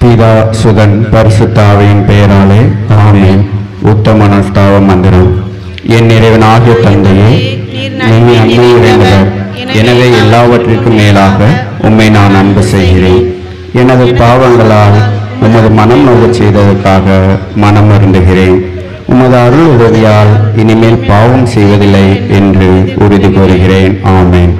பிதா சுதன் பரிசுத்தாவின் பெயராலே ஆமென். உத்தம நஷ்டாவ மந்திரம். என் இறைவனாகிய தந்தையே, நீ அன்பு நிறைந்தவர். எனவே எல்லாவற்றிற்கும் மேலாக உம்மை நான் அன்பு செய்கிறேன். எனது பாவங்களால் உமது மனம் நோகச் செய்ததற்காக மனம் வருந்துகிறேன். உமது அருள் உதவியால் இனிமேல் பாவம் செய்வதில்லை என்று உறுதி கூறுகிறேன். ஆமென்.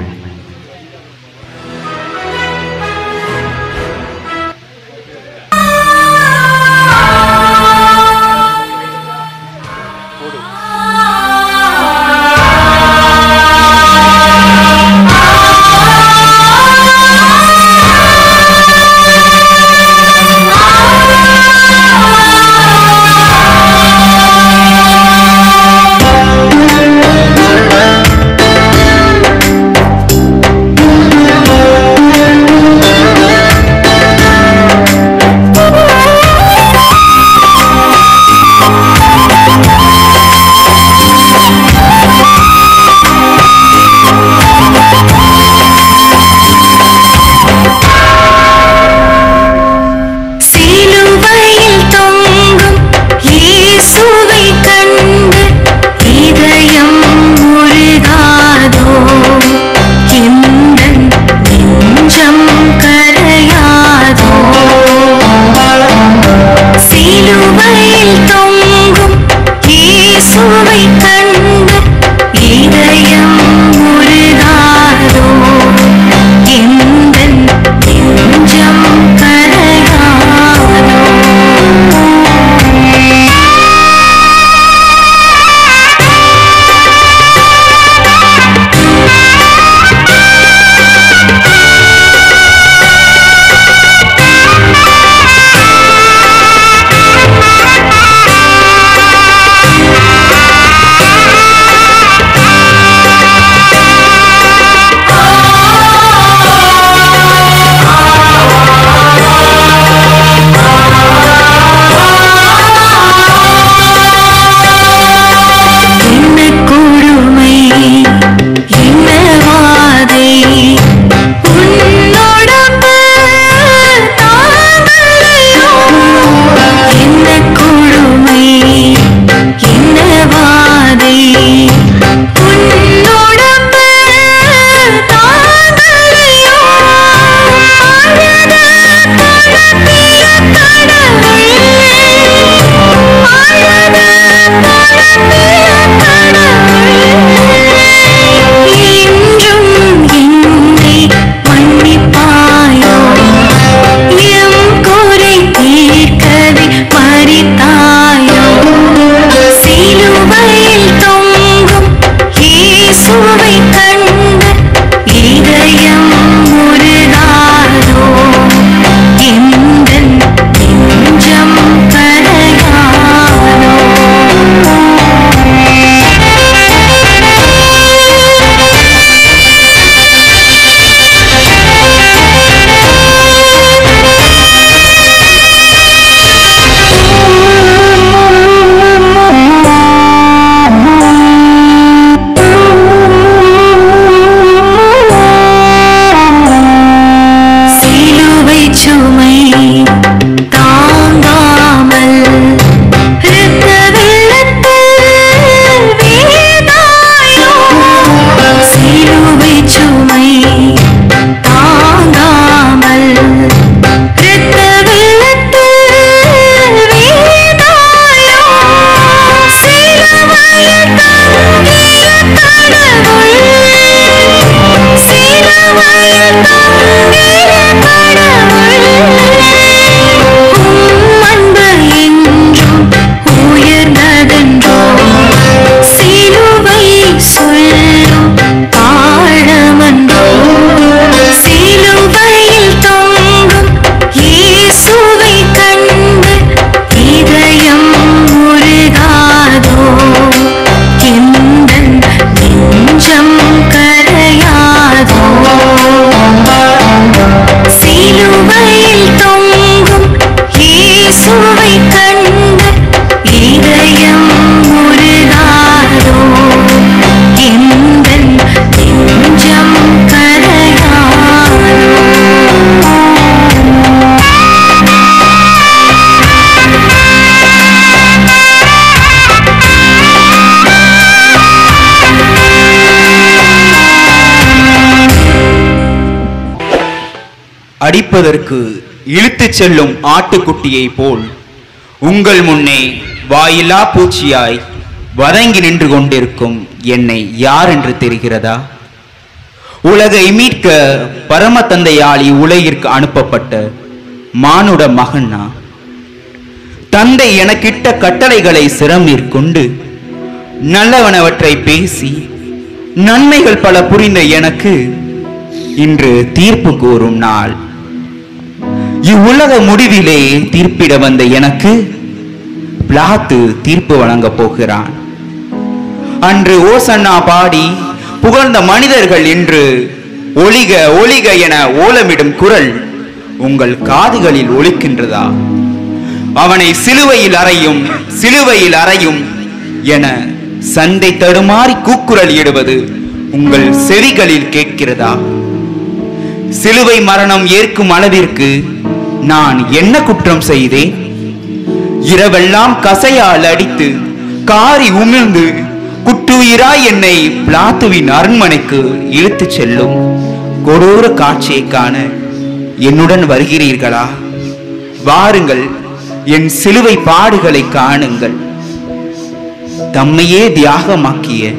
அறுப்பதற்கு இழுத்துச் செல்லும் ஆட்டுக்குட்டியை போல் உங்கள் முன்னே வாயிலா பூச்சியாய் வதங்கி நின்று கொண்டிருக்கும் என்னை யார் என்று தெரிகிறதா? உலகை மீட்க பரம தந்தையால் இவ்வுலகிற்கு அனுப்பப்பட்ட மானுட மகன்னா. தந்தை எனக்கிட்ட கட்டளைகளை சிரமேற்கொண்டு நல்லவனவற்றை பேசி நன்மைகள் பல புரிந்த எனக்கு இன்று தீர்ப்பு கூறும் நாள். இவ்வுலக முடிவிலே தீர்ப்பிட வந்த எனக்கு பிலாத்து தீர்ப்பு வழங்கப் போகிறான். அன்று ஓசன்னா பாடி புகழ்ந்த மனிதர்கள் இன்று ஒளிக ஒளிக என ஓலமிடும் குரல் உங்கள் காதுகளில் ஒலிக்கின்றதா? அவனை சிலுவையில் அறையும், சிலுவையில் அறையும் என சண்டை தடுமாறி கூக்குரல் இடுவது உங்கள் செவிகளில் கேட்கிறதா? சிலுவை மரணம் ஏற்கும் அளவிற்கு நான் என்ன குற்றம் செய்தேன்? இரவெல்லாம் கசையால் அடித்து காரி உமிழ்ந்து குட்டுயிராய் என்னை பிலாத்துவின் அரண்மனைக்கு இழுத்துச் செல்லும் கொடூர காட்சியை காண என்னுடன் வருகிறீர்களா? வாருங்கள், என் சிலுவை பாடுகளை காணுங்கள். தம்மையே தியாகமாக்கிய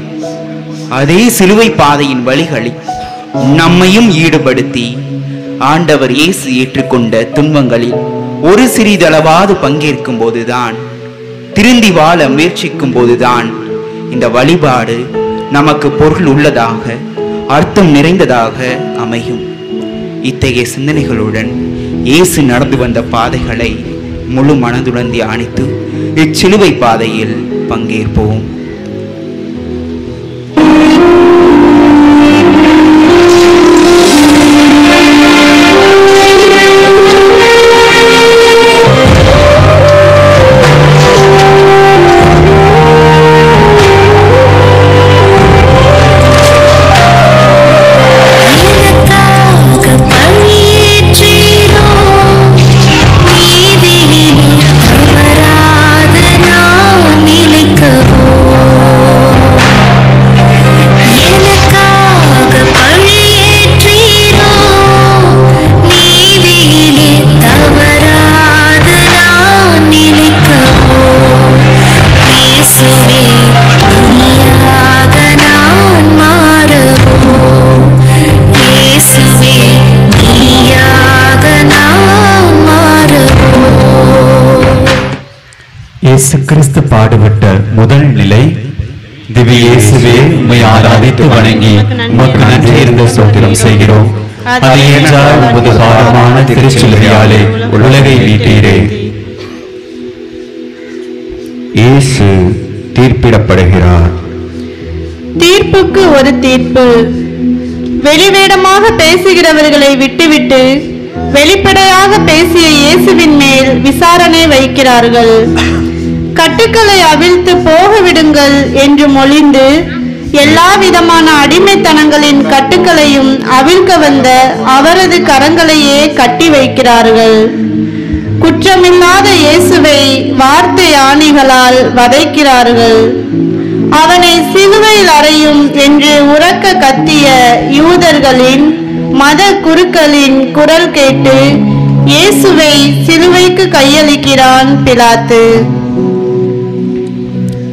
அதே சிலுவை பாதையின் வழிகளில் நம்மையும் ஈடுபடுத்தி ஆண்டவர் இயேசு ஏற்றுக்கொண்ட துன்பங்களில் ஒரு சிறிதளவாது பங்கேற்கும் போதுதான், திருந்தி வாழ முயற்சிக்கும் போதுதான் இந்த வழிபாடு நமக்கு பொருள் உள்ளதாக, அர்த்தம் நிறைந்ததாக அமையும். இத்தகைய சிந்தனைகளுடன் இயேசு நடந்து வந்த பாதைகளை முழு மனதுடன் தியானித்து இச்சிலுவை பாதையில் பங்கேற்போம். இயேசு கிறிஸ்து பாடுபட்ட முதல் நிலை. திவ்ய இயேசுவே, உம்மை ஆராதித்து வணங்கி உமக்கு நன்றி இருந்த ஸ்தோத்திரம் செய்கிறோம். அது என்றால் உமது பாரமான திருச்சிலுவையாலே உலகை மீட்டீரே. இயேசு தீர்ப்பிடப்படுகிறார். தீர்ப்புக்கு ஒரு தீர்ப்பு. வெளிவேடமாக பேசுகிறவர்களை விட்டுவிட்டு வெளிப்படையாக பேசிய இயேசுவின் மேல் விசாரணை வைக்கிறார்கள். கட்டுக்களை அவிழ்த்து போக விடுங்கள் என்று மொழிந்து எல்லா விதமான அடிமைத்தனங்களின் கட்டுக்களையும் அவிழ்க்க வந்த அவரது கரங்களையே கட்டி வைக்கிறார்கள். குற்றமில்லாத இயேசுவை வார்த்தை ஆணிகளால் வதைக்கிறார்கள். அவனை சிலுவையில் அறையும் என்று உரக்க கத்திய யூதர்களின் மத குருக்களின் குரல் கேட்டு இயேசுவை சிலுவைக்கு கையளிக்கிறான் பிலாத்து.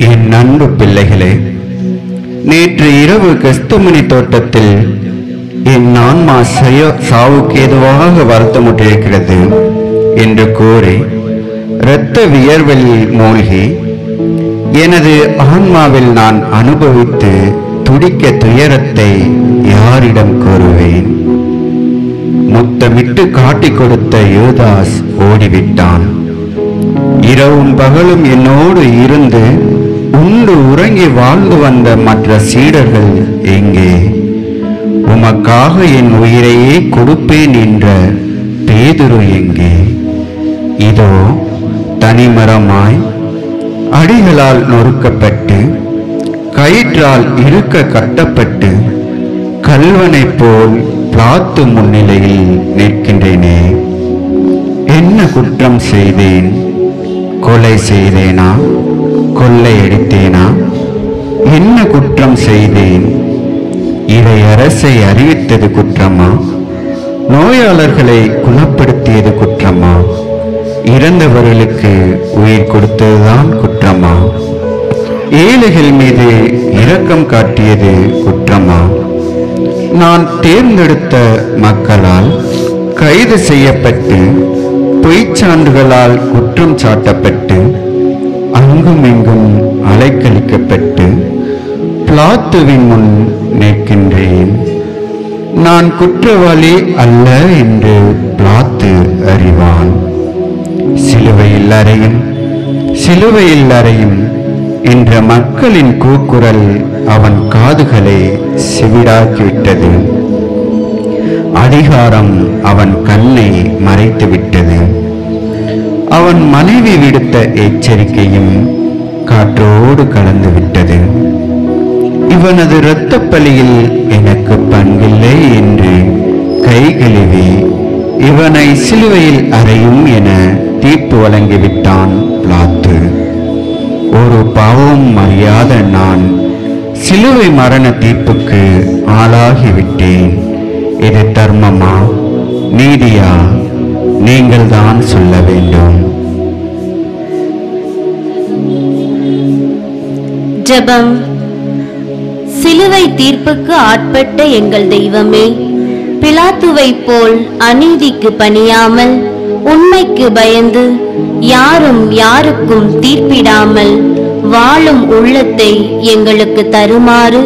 என் அன்பு பிள்ளைகளே, நேற்று இரவு கெத்செமனே தோட்டத்தில் என் ஆன்மா சாவுக்கு ஏதுவாக வருத்தமுற்றிருக்கிறது என்று கூறி இரத்த வியர்வில் மூழ்கி எனது ஆன்மாவில் நான் அனுபவித்து துடிக்க துயரத்தை யாரிடம் கூறுவேன்? முத்தமிட்டு காட்டிக் கொடுத்த யூதாஸ் ஓடிவிட்டான். இரவும் பகலும் என்னோடு இருந்து உண்டு உறங்கி வாழ்ந்து வந்த மற்ற சீடர்கள் எங்கே? உமக்காக என் உயிரையே கொடுப்பேன் என்ற பேதுரு எங்கே? இதோ தனிமரமாய் அடிகளால் நொறுக்கப்பட்டு கயிற்றால் இறுக்க கட்டப்பட்டு கல்வனை போல் பிலாத்து முன்னிலையில் நிற்கின்றேனே. என்ன குற்றம் செய்தேன்? கொலை செய்தேனா? கொள்ளையடித்தேனா? என்ன குற்றம் செய்தேன்? இறை அரசை அறிவித்தது குற்றமா? நோயாளர்களை குணப்படுத்தியது குற்றமா? இறந்தவர்களுக்கு உயிர் கொடுத்ததுதான் குற்றமா? ஏழைகள் மீது இரக்கம் காட்டியது குற்றமா? நான் தேர்ந்தெடுத்த மக்களால் கைது செய்யப்பட்டு பொய்ச் சான்றுகளால் குற்றம் சாட்டப்பட்டு அங்கும் இங்கும் அலைக்கழிக்கப்பட்டு பிலாத்துவின் முன் நிற்கின்றேன். நான் குற்றவாளி அல்ல என்று பிலாத்து அறிவான். சிலுவையில் அறையும், சிலுவையில் அறையும் என்ற மக்களின் கூக்குரல் அவன் காதுகளை செவிடாக்கிவிட்டது. அதிகாரம் அவன் கண்ணை மறைத்துவிட்டது. அவன் மனைவி விடுத்த எச்சரிக்கையும் காற்றோடு கலந்து விட்டது. இவனது இரத்த பலியில் எனக்கு பங்கில்லை என்று கை கழுவி இவனை சிலுவையில் அறையும் என தீர்ப்பு வழங்கிவிட்டான் பிலாத்து. ஒரு பாவம் அறியாத நான் சிலுவை மரண தீர்ப்புக்கு ஆளாகிவிட்டேன். இது தர்மமா, நீதியா? நீங்கள் தான் சொல்ல வேண்டும். ஜெபம். சிலுவை தீர்ப்புக்கு ஆட்பட்ட எங்கள் தெய்வமே, பிலாத்துவை போல் அநீதிக்கு பணியாமல் உண்மைக்கு பயந்து யாரும் யாருக்கும் தீர்ப்பிடாமல் வாழும் உள்ளத்தை எங்களுக்கு தருமாறு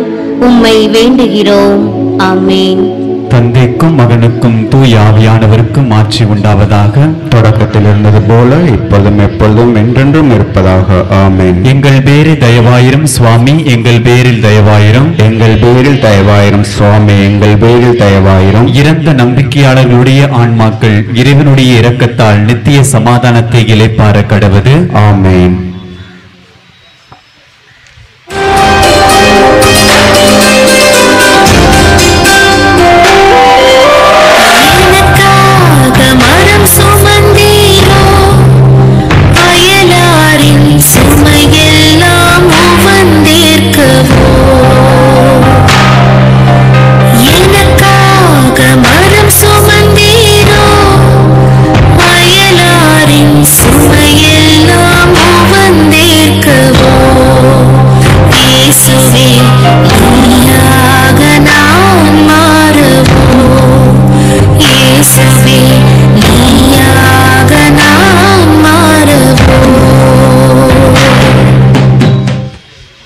உம்மை வேண்டுகிறோம். ஆமென். தந்தைக்கும் மகனுக்கும் தூய ஆவியானவருக்கும் ஆட்சி உண்டாவதாக. தொடக்கத்தில் இருந்தது போல இப்பொழுதும் எப்பொழுதும் என்றென்றும் இருப்பதாக. ஆமென். எங்கள் பேரில் தயவாயிரும் சுவாமி, எங்கள் பேரில் தயவாயிரும். எங்கள் பேரில் தயவாயிரும் சுவாமி, எங்கள் பேரில் தயவாயிரும். இறந்த நம்பிக்கையாளர்களுடைய ஆன்மாக்கள் இறைவனுடைய இரக்கத்தால் நித்திய சமாதானத்தை இளைப்பாற கடவது. ஆமென்.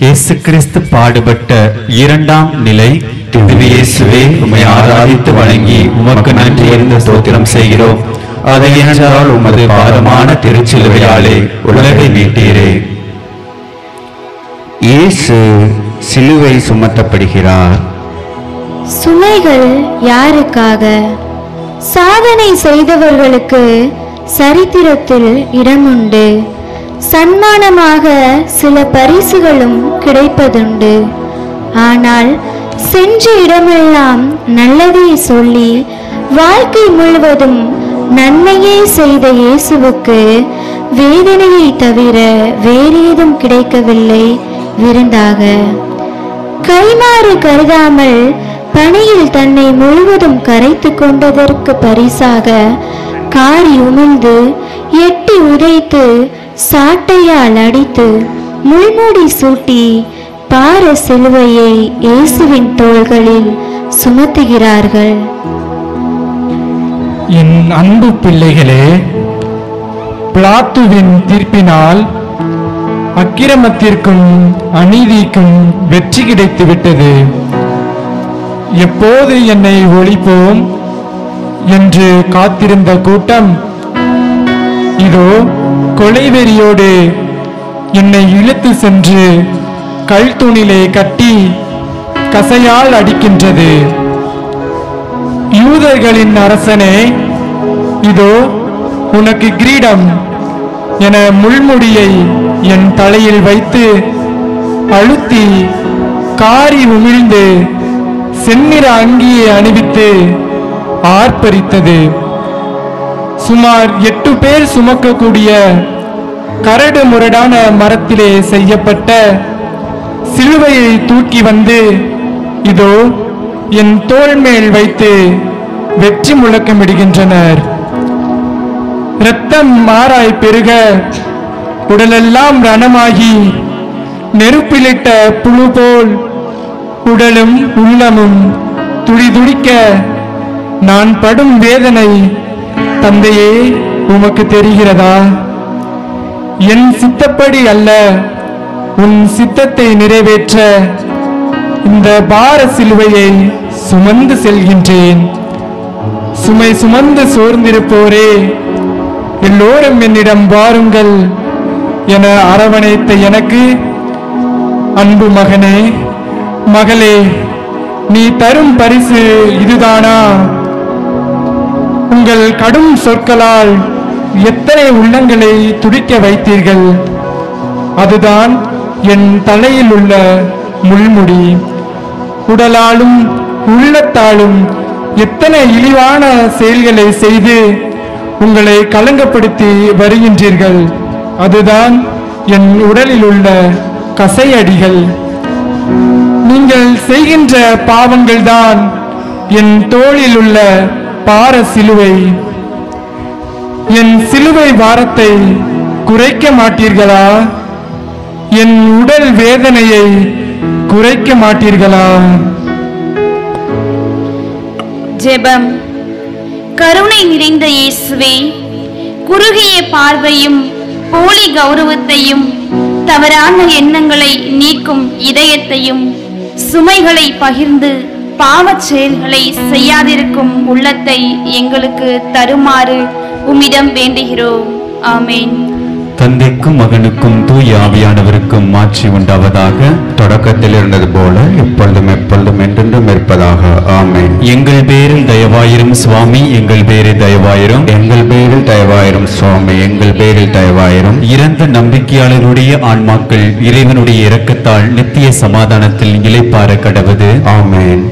இயேசு கிறிஸ்து பாடுபட்ட இரண்டாம் நிலை. திவ்ய இயேசுவே, உம்மை ஆராதித்து வணங்கி உமக்கு நன்றி அறிந்த ஸ்தோத்திரம் செய்கிறோம். அதை என்றால் உமது பாதமான திருச்சிலுவையாலே உலகை மீட்டீரே. இயேசு சிலுவை சுமத்தப்படுகிறார். சுமைகள் யாருக்காக? சாதனை செய்தவர்களுக்கு சரித்திரத்தில் இடமுண்டு. சன்மானமாக சில பரிசுகளும் கிடைப்பதுண்டு. ஆனால் சென்ற இடமெல்லாம் நல்லதே சொல்லி வாழ்க்கை முழுவதும் நன்மையே செய்த இயேசுவுக்கு வேதனையை தவிர வேறேதும் கிடைக்கவில்லை விருந்தாக. கைமாறு கருதாமல் பணியில் தன்னை முழுவதும் கரைத்து கொண்டதற்கு பரிசாக காரி உமிழ்ந்து எட்டி உதைத்து சாட்டையால் அடித்து முள்மூடி சூட்டி பார சிலுவையை இயேசுவின் தோள்களில் சுமத்துகிறார்கள். என் அன்பு பிள்ளைகளே, பிலாத்துவின் தீர்ப்பினால் அக்கிரமத்திற்கும் அநீதிக்கும் வெற்றி கிடைத்து விட்டது. எப்போது என்னை ஒழிப்போம் என்று காத்திருந்த கூட்டம் இதோ கொலைவெறியோடு என்னை இழுத்து சென்று கல்தூணிலே கட்டி கசையால் அடிக்கின்றது. யூதர்களின் அரசனே, இதோ உனக்கு கிரீடம் என முள்முடியை என் தலையில் வைத்து அழுத்தி காரி உமிழ்ந்து செந்நிற அங்கியை அணிவித்து ஆர்ப்பரித்தது. சுமார் 8 பேர் சுமக்கக்கூடிய கரடு முரடான மரத்திலே செய்யப்பட்ட சிலுவையை தூக்கி வந்து இதோ என் தோள் மேல் வைத்து வெற்றி முழக்கமிடுகின்றனர். இரத்தம் மாறாய் பெருக உடலெல்லாம் ரணமாகி நெருப்பிலிட்ட புழு போல் உடலும் உள்ளமும் துடிதுடிக்க நான் படும் வேதனை தந்தையே உமக்கு தெரிகிறதா? என் சித்தப்படி அல்ல, உன் சித்தத்தை நிறைவேற்ற இந்த பார சிலுவையை சுமந்து செல்கின்றேன். சுமை சுமந்து சோர்ந்திருப்போரே, எல்லோரும் என்னிடம் வாருங்கள் என அரவணைத்த எனக்கு, அன்பு மகனே மகளே, நீ தரும் பரிசு இதுதானா? உங்கள் கடும் சொற்களால் எத்தனை உள்ளங்களை துடிக்க வைத்தீர்கள். அதுதான் என் தலையில் உள்ள முள்முடி. உடலாலும் உள்ளத்தாலும் எத்தனை இழிவான செயல்களை செய்து உங்களை கலங்கப்படுத்தி வருகின்றீர்கள். அதுதான் என் உடலில் உள்ள கசையடிகள். நீங்கள் செய்கின்ற பாவங்கள் தான் என் தோளில் உள்ள பார சிலுவை. என் சிலுவை பாரத்தை குறைக்க மாட்டீர்களா? என் உடல் வேதனையை குறைக்க மாட்டீர்களா? ஜெபம். கருணை நிறைந்த இயேசுவே, குறுகிய பார்வையும் போலி கௌரவத்தையும் தவறான எண்ணங்களை நீக்கும் இதயத்தையும் சுமைகளை பகிர்ந்து பாவச் செயல்களை செய்யாதிருக்கும் உள்ளத்தை எங்களுக்கு தருமாறு உம்மிடம் வேண்டுகிறோம். ஆமென். தந்தைக்கும் மகனுக்கும் தூய ஆவியானவருக்கும் மாட்சி உண்டாவதாக. தொடக்கத்தில் இருந்தது போல இப்பொழுதும் எப்பொழுதும் என்றென்றும் இருப்பதாக. ஆமென். எங்கள் பேரில் தயவாயிரும் சுவாமி, எங்கள் பேரில் தயவாயிரும். எங்கள் பேரில் தயவாயிரும் சுவாமி, எங்கள் பேரில் தயவாயிரும். இறந்த நம்பிக்கையாளருடைய ஆன்மாக்கள் இறைவனுடைய இரக்கத்தால் நித்திய சமாதானத்தில் இளைப்பாற கடவது. ஆமென்.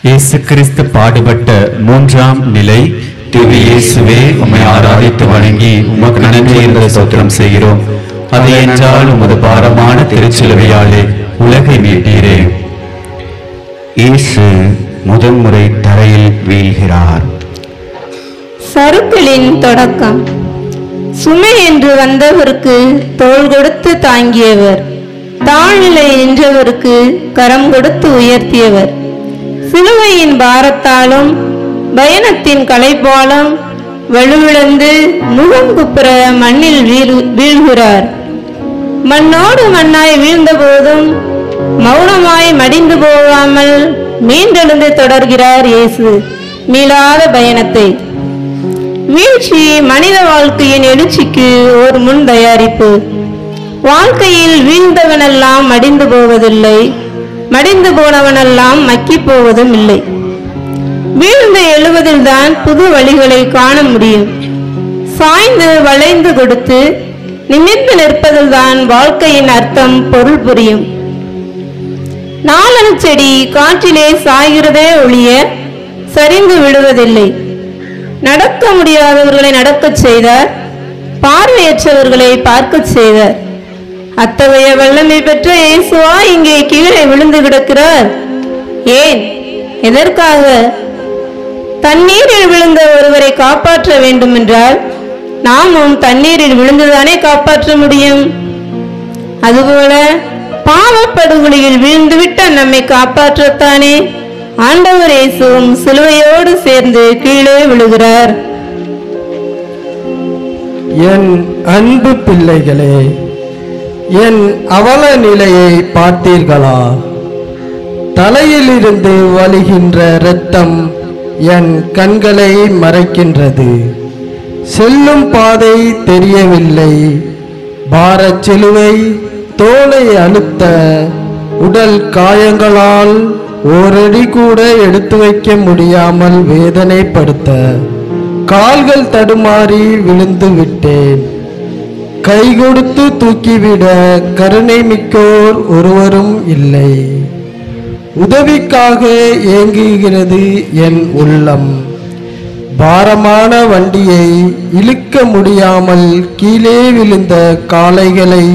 இயேசு கிறிஸ்து பாடுபட்ட மூன்றாம் நிலை. திவ்ய இயேசுவே, உம்மை ஆராதித்து வணங்கி உமக்கு நன்றி என்ற ஸ்தோத்திரம் செய்கிறோம். அது என்றால் உமது பாரமான திருச்சிலுவையாலே உலகை மீட்டீரே. இயேசு முதன்முறை தரையில் வீழ்கிறார். சறுக்கலின் தொடக்கம். சுமை என்று வந்தவருக்கு தோள் கொடுத்து தாங்கியவர், தாழ்நிலை நின்றவருக்கு கரம் கொடுத்து உயர்த்தியவர். சிலுவையின் பாரத்தாலும் பயணத்தின் களைப்பாலும் வலுவிழந்து முகம் குப்புற மண்ணில் வீழ்கிறார். மண்ணோடு மண்ணாய் வீழ்ந்த போதும் மௌனமாய் மடிந்து போகாமல் மீண்டெழுந்து தொடர்கிறார் இயேசு மீளாத பயணத்தை. வீழ்ச்சி மனித வாழ்க்கையின் எழுச்சிக்கு ஒரு முன் தயாரிப்பு. வாழ்க்கையில் வீழ்ந்தவனெல்லாம் மடிந்து போவதில்லை, மடிந்து போனவனெல்லாம் மக்கி போவதும் இல்லை. வீழ்ந்து எழுவதில் தான் புது வழிகளை காண முடியும். சாய்ந்து வளைந்து கொடுத்து நிமிர்ந்து நிற்பதில் தான் வாழ்க்கையின் அர்த்தம் பொருள் புரியும். நாளன் செடி காற்றிலே சாய்கிறதே ஒழிய சரிந்து விடுவதில்லை. நடக்க முடியாதவர்களை நடக்கச் செய்தார், பார்வையற்றவர்களை பார்க்க செய்தார். அத்தகைய வல்லமை பெற்ற இயேசுவா இங்கே கீழே விழுந்து கிடக்கிறார். ஏன்? எதற்காக? தண்ணீரில் விழுந்த ஒருவரை காப்பாற்ற வேண்டும் என்றால் நாமும் தண்ணீரில் விழுந்துதானே காப்பாற்ற முடியும். அதுபோல பாவப்படுகொலியில் விழுந்துவிட்ட நம்மை காப்பாற்றத்தானே ஆண்டவர் இயேசுவும் சிலுவையோடு சேர்ந்து கீழே விழுகிறார். என் அன்பு பிள்ளைகளே, என் அவல நிலையை பார்த்தீர்களா? தலையிலிருந்து வழிகின்ற இரத்தம் என் கண்களை மறைக்கின்றது. செல்லும் பாதை தெரியவில்லை. பாரச் சிலுவை தோலை அழுத்த உடல் காயங்களால் ஓரடி கூட எடுத்து வைக்க முடியாமல் வேதனைப்படுத்த கால்கள் தடுமாறி விழுந்து விட்டேன். கை கொடுத்து தூக்கிவிட கருணை மிக்கோர் ஒருவரும் இல்லை. உதவிக்காக ஏங்குகிறது என் உள்ளம். பாரமான வண்டியை இழுக்க முடியாமல் கீழே விழுந்த காளைகளை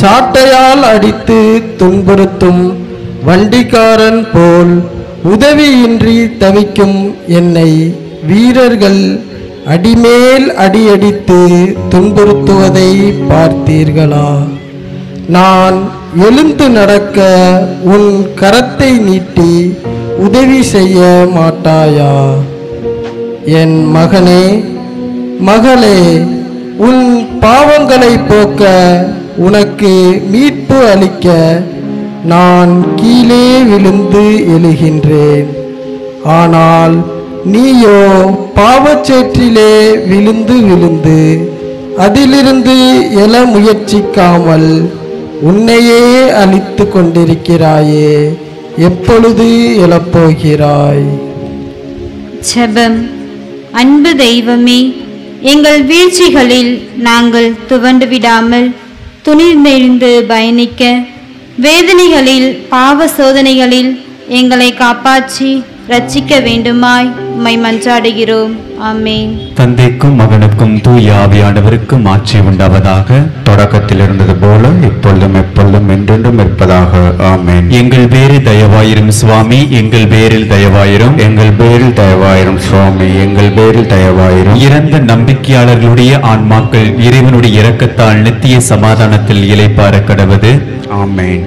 சாட்டையால் அடித்து துன்புறுத்தும் வண்டிக்காரன் போல் உதவியின்றி தவிக்கும் என்னை வீரர்கள் அடிமேல் அடியடித்து துன்புறுத்துவதை பார்த்தீர்களா? நான் எழுந்து நடக்க உன் கரத்தை நீட்டி உதவி செய்ய மாட்டாயா? என் மகனே, மகளே, உன் பாவங்களை போக்க உனக்கு மீட்பு அளிக்க நான் கீழே விழுந்து எழுகின்றேன். ஆனால் நீயோ பாவச்சேற்றிலே விழுந்து விழுந்து அதிலிருந்து எழ முயற்சிக்காமல் உன்னையே அழித்து கொண்டிருக்கிறாயே. எப்பொழுது எழப்போகிறாய்? ஜெபம். அன்பு தெய்வமே, எங்கள் வீழ்ச்சிகளில் நாங்கள் துவண்டு விடாமல் துணிந்தெழுந்து பயணிக்க, வேதனைகளில் பாவ சோதனைகளில் எங்களை காப்பாற்றி ரட்சிக்க வேண்டுமாய் உம்மை மன்றாடுகிறோம். ஆமென். தந்தைக்கும் மகனுக்கும் தூய ஆவியானவருக்கும் ஆட்சி உண்டாவதாக. தொடக்கத்தில் இருந்தது போல இப்பொழுதும் எப்பொழுதும் என்றென்றும் இருப்பதாக. ஆமென். எங்கள் பேரில் தயவாயிரும் சுவாமி, எங்கள் பேரில் தயவாயிரும். எங்கள் பேரில் தயவாயிரும் சுவாமி, எங்கள் பேரில் தயவாயிரும். இறந்த நம்பிக்கையாளர்களுடைய ஆன்மாக்கள் இறைவனுடைய இரக்கத்தால் நித்திய சமாதானத்தில் இளைப்பாற கடவது. ஆமென்.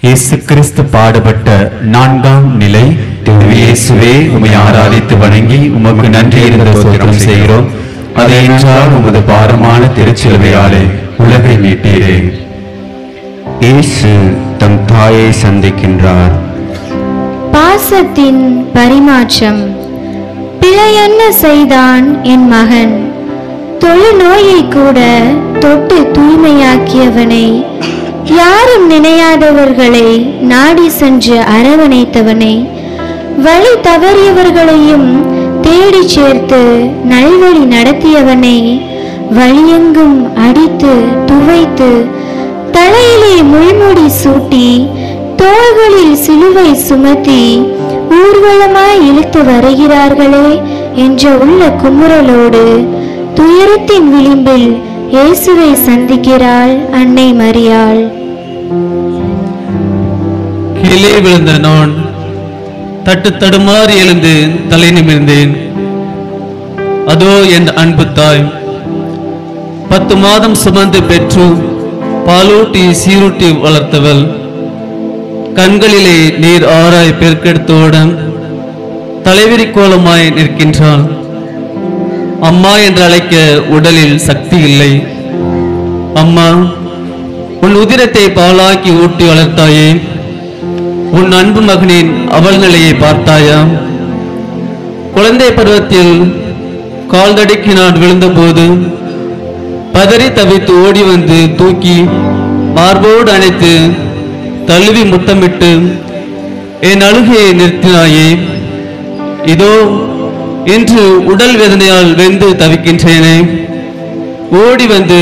இயேசு கிறிஸ்து பாடுபட்ட 4ஆம் நிலை. இயேசுவே, உம்மை ஆராதித்து வணங்கி உமக்கு நன்றி இருந்த ஸ்தோத்திரம் செய்கிறோம். அதை என்றால் உமது பாரமான திருச்சிலுவையாலே உலகை மீட்டீரே. இயேசு தம் தாயை சந்திக்கின்றார். பாசத்தின் பரிமாற்றம். பிழையென்ன செய்தான் என் மகன்? தொழுநோயை கூட தொட்டு தூய்மையாக்கியவனை, யாரும் நினையாதவர்களை நாடி சென்று அரவணைத்தவனை, வழி தவறியவர்களையும் தேடி சேர்த்து நல்வழி நடத்தியவனை, வழியெங்கும் அடித்து துவைத்து தலையிலே முள்முடி சூட்டி தோள்களில் சிலுவை சுமத்தி ஊர்வலமாய் இழுத்து வருகிறார்களே என்ற உள்ள குமுறலோடு துயரத்தின் விளிம்பில் இயேசுவை சந்திக்கிறாள் அன்னை மரியாள். கீழே விழுந்த நான் தட்டு தடுமாறி எழுந்து தலை நிமிர்ந்தேன். அதோ என் அன்பு தாய், 10 மாதம் சுமந்து பெற்று பாலூட்டி சீரூட்டி வளர்த்தவள், கண்களிலே நீர் ஆராய் பெருக்கெடுத்தோடன் தலைவிரி கோலமாய் நிற்கின்றாள். அம்மா என்று அழைக்க உடலில் சக்தி இல்லை. அம்மா, உன் உதிரத்தை பாலாக்கி ஊட்டி வளர்த்தாயே, உன் அன்பு மகனின் அவல் நிலையை பார்த்தாயா? குழந்தை பருவத்தில் கால் தடுக்கி நான் விழுந்தபோது பதறி தவித்து ஓடி வந்து தூக்கி மார்போடு அணைத்து தழுவி முத்தமிட்டு என் அழுகையை நிறுத்தினாயே. இதோ இன்று உடல் வேதனையால் வெந்து தவிக்கின்றேனே. ஓடி வந்து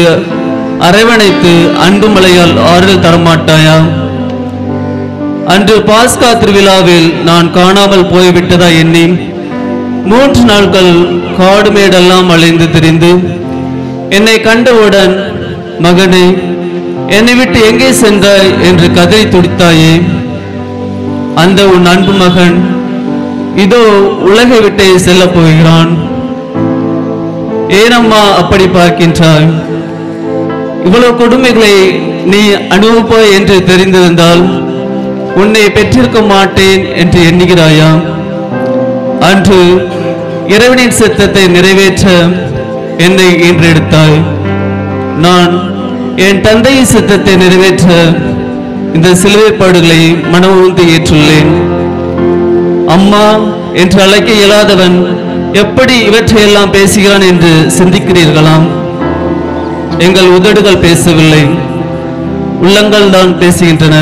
அரவணைத்து அன்பு மலையால் ஆறுதல் தரமாட்டாயா? அன்று பாஸ்கா திருவிழாவில் நான் காணாமல் போய்விட்டதா எண்ணி 3 நாட்கள் காடு மேடெல்லாம் அலைந்து திரிந்து என்னை கண்டவுடன், மகனே, என்னை விட்டு எங்கே சென்றாய் என்று கதறி துடித்தாயே. அந்த உன் அன்பு மகன் இதோ உலகை விட்டே செல்ல போகிறான். ஏனம்மா அப்படி பார்க்கின்றாய்? இவ்வளவு கொடுமைகளை நீ அனுபவிப்பாய் என்று தெரிந்திருந்தால் உன்னை பெற்றிருக்க மாட்டேன் என்று எண்ணுகிறாயா? அன்று இறைவனின் சித்தத்தை நிறைவேற்ற என்னை ஈன்றெடுத்தாய். நான் என் தந்தையின் சித்தத்தை நிறைவேற்ற இந்த சிலுவைப்பாடுகளை மனமுந்து ஏற்றுள்ளேன். அம்மா என்று அழைக்க இயலாதவன் எப்படி இவற்றையெல்லாம் பேசுகிறான் என்று சிந்திக்கிறீர்களாம். எங்கள் உதடுகள் பேசவில்லை, உள்ளங்கள் தான் பேசுகின்றன.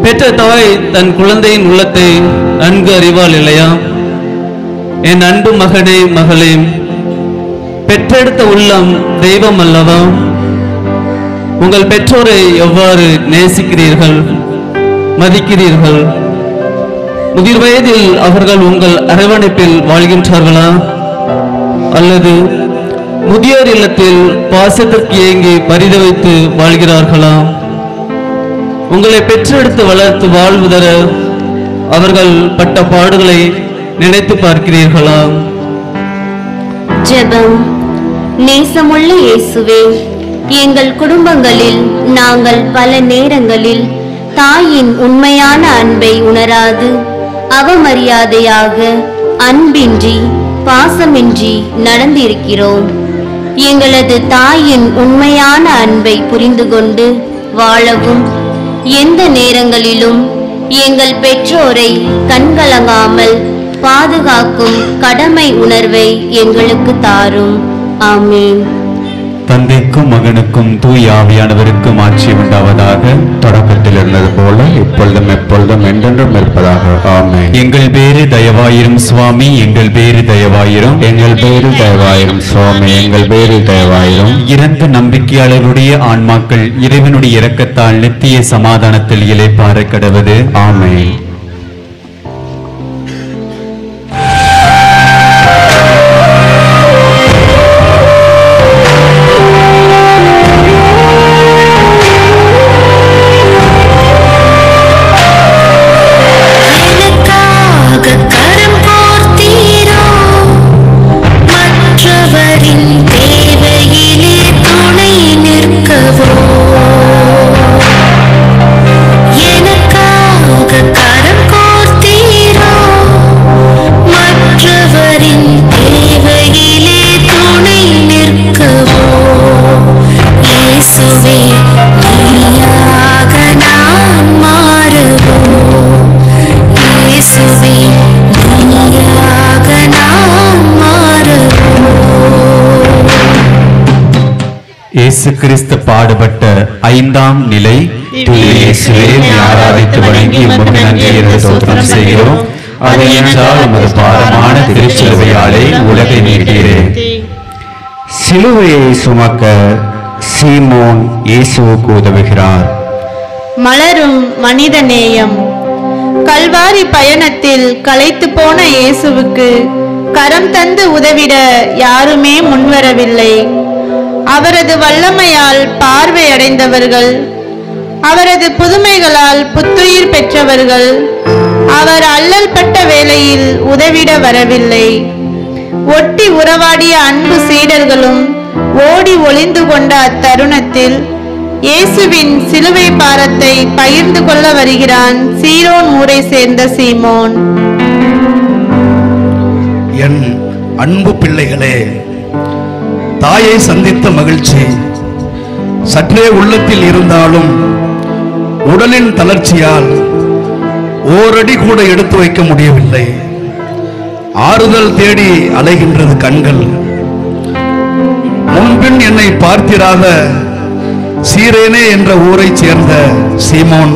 பெற்ற தாய் தன் குழந்தையின் உள்ளத்தை நன்கு அறிவாள் இல்லையா? என் அன்பு மகனே, மகளே, பெற்றெடுத்த உள்ளம் தெய்வம் அல்லவா? உங்கள் பெற்றோரை எவ்வாறு நேசிக்கிறீர்கள், மதிக்கிறீர்கள்? முதிர் வயதில் அவர்கள் உங்கள் அரவணைப்பில் வாழ்கின்றார்களா? அல்லது முதியோர் இல்லத்தில் பாசத்திற்கு ஏங்கி பரிதவித்து வாழ்கிறார்களா? உங்களை பெற்றெடுத்து வளர்த்து வாழ்வதர அவர்கள் பட்ட பாடுகளை நினைத்து பார்க்கிறீர்களா? ஜெபம். நேசமுள்ள இயேசுவே, எங்கள் குடும்பங்களில் நாங்கள் பல நேரங்களில் தாயின் உண்மையான அன்பை உணராது அவமரியாதையாக, அன்பின்றி, பாசமின்றி நடந்திருக்கிறோம். எங்களது தாயின் உண்மையான அன்பை புரிந்து கொண்டு வாழவும் எந்த நேரங்களிலும் எங்கள் பெற்றோரை கண்கலங்காமல் பாதுகாக்கும் கடமை உணர்வை எங்களுக்கு தாரும். ஆமென். தந்தைக்கும் மகனுக்கும் தூய ஆவியானவருக்கும் ஆட்சி உண்டாவதாக. தொடக்கத்தில் இருந்தது போல இப்பொழுதும் எப்பொழுதும் என்றென்றும் இருப்பதாக. ஆமென். எங்கள் பேரு தயவாயிரும் சுவாமி, எங்கள் பேரு தயவாயிரும். எங்கள் பேரு தயவாயிரும் சுவாமி, எங்கள் பேரு தயவாயிரும். இறந்த நம்பிக்கையாளருடைய ஆன்மாக்கள் இறைவனுடைய இரக்கத்தால் நித்திய சமாதானத்தில் இளைப்பாற கடவது. ஆமென். இயேசு கிறிஸ்து பாடுபட்ட 5ஆம் நிலை. இயேசுவே, ஆராதித்து வணங்கி உமக்கு நன்றி என்று ஸ்தோத்திரம் செய்கிறோம். அது என்றால் உமது பாரமான திருச்சிலுவையாலே உலகை மீட்டீரே. சிலுவையை சுமக்க சீமோன் இயேசுவுக்கு உதவுகிறார். மலரும் மனித நேயம். கல்வாரி பயணத்தில் களைத்து போன இயேசுவுக்கு கரம் தந்து உதவிட யாருமே முன்வரவில்லை. அவரது வல்லமையால் பார்வையடைந்தவர்கள், அவரது புதுமைகளால் புத்துயிர் பெற்றவர்கள் அவர் அல்லல் பட்ட வேளையில் உதவிட வரவில்லை. ஒட்டி உறவாடிய அன்பு சீடர்களும் ஓடி ஒளிந்து கொண்ட அத்தருணத்தில் இயேசுவின் சிலுவை பாரத்தை பகிர்ந்து கொள்ள வருகிறான் சீரோன் ஊரை சேர்ந்த சீமோன். என் அன்பு பிள்ளைகளே, தாயை சந்தித்த மகிழ்ச்சி சற்றே உள்ளத்தில் இருந்தாலும் உடலின் தளர்ச்சியால் ஓரடி கூட எடுத்து வைக்க முடியவில்லை. ஆறுதல் தேடி அலைகின்றது கண்கள். முன்பின் என்னை பார்த்தீராக சீரேனே என்ற ஊரைச் சேர்ந்த சீமோன்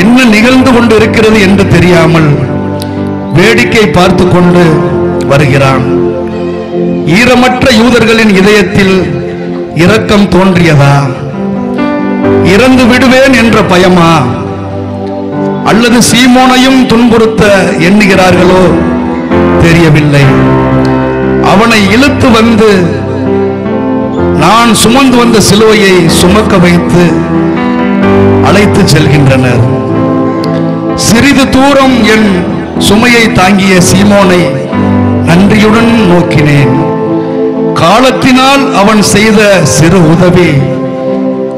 என்ன நிகழ்ந்து கொண்டு இருக்கிறது என்று தெரியாமல் வேடிக்கை பார்த்து கொண்டு வருகிறான். ஈரமற்ற யூதர்களின் இதயத்தில் இரக்கம் தோன்றியதா? இறந்து விடுவேன் என்ற பயமா? அல்லது சீமோனையும் துன்புறுத்த எண்ணுகிறார்களோ தெரியவில்லை. அவனை இழுத்து வந்து நான் சுமந்து வந்த சிலுவையை சுமக்க வைத்து அழைத்து செல்கின்றனர். சிறிது தூரம் என் சுமையை தாங்கிய சீமோனை நன்றியுடன் நோக்கினேன். காலத்தினால் அவன் செய்த சிறு உதவி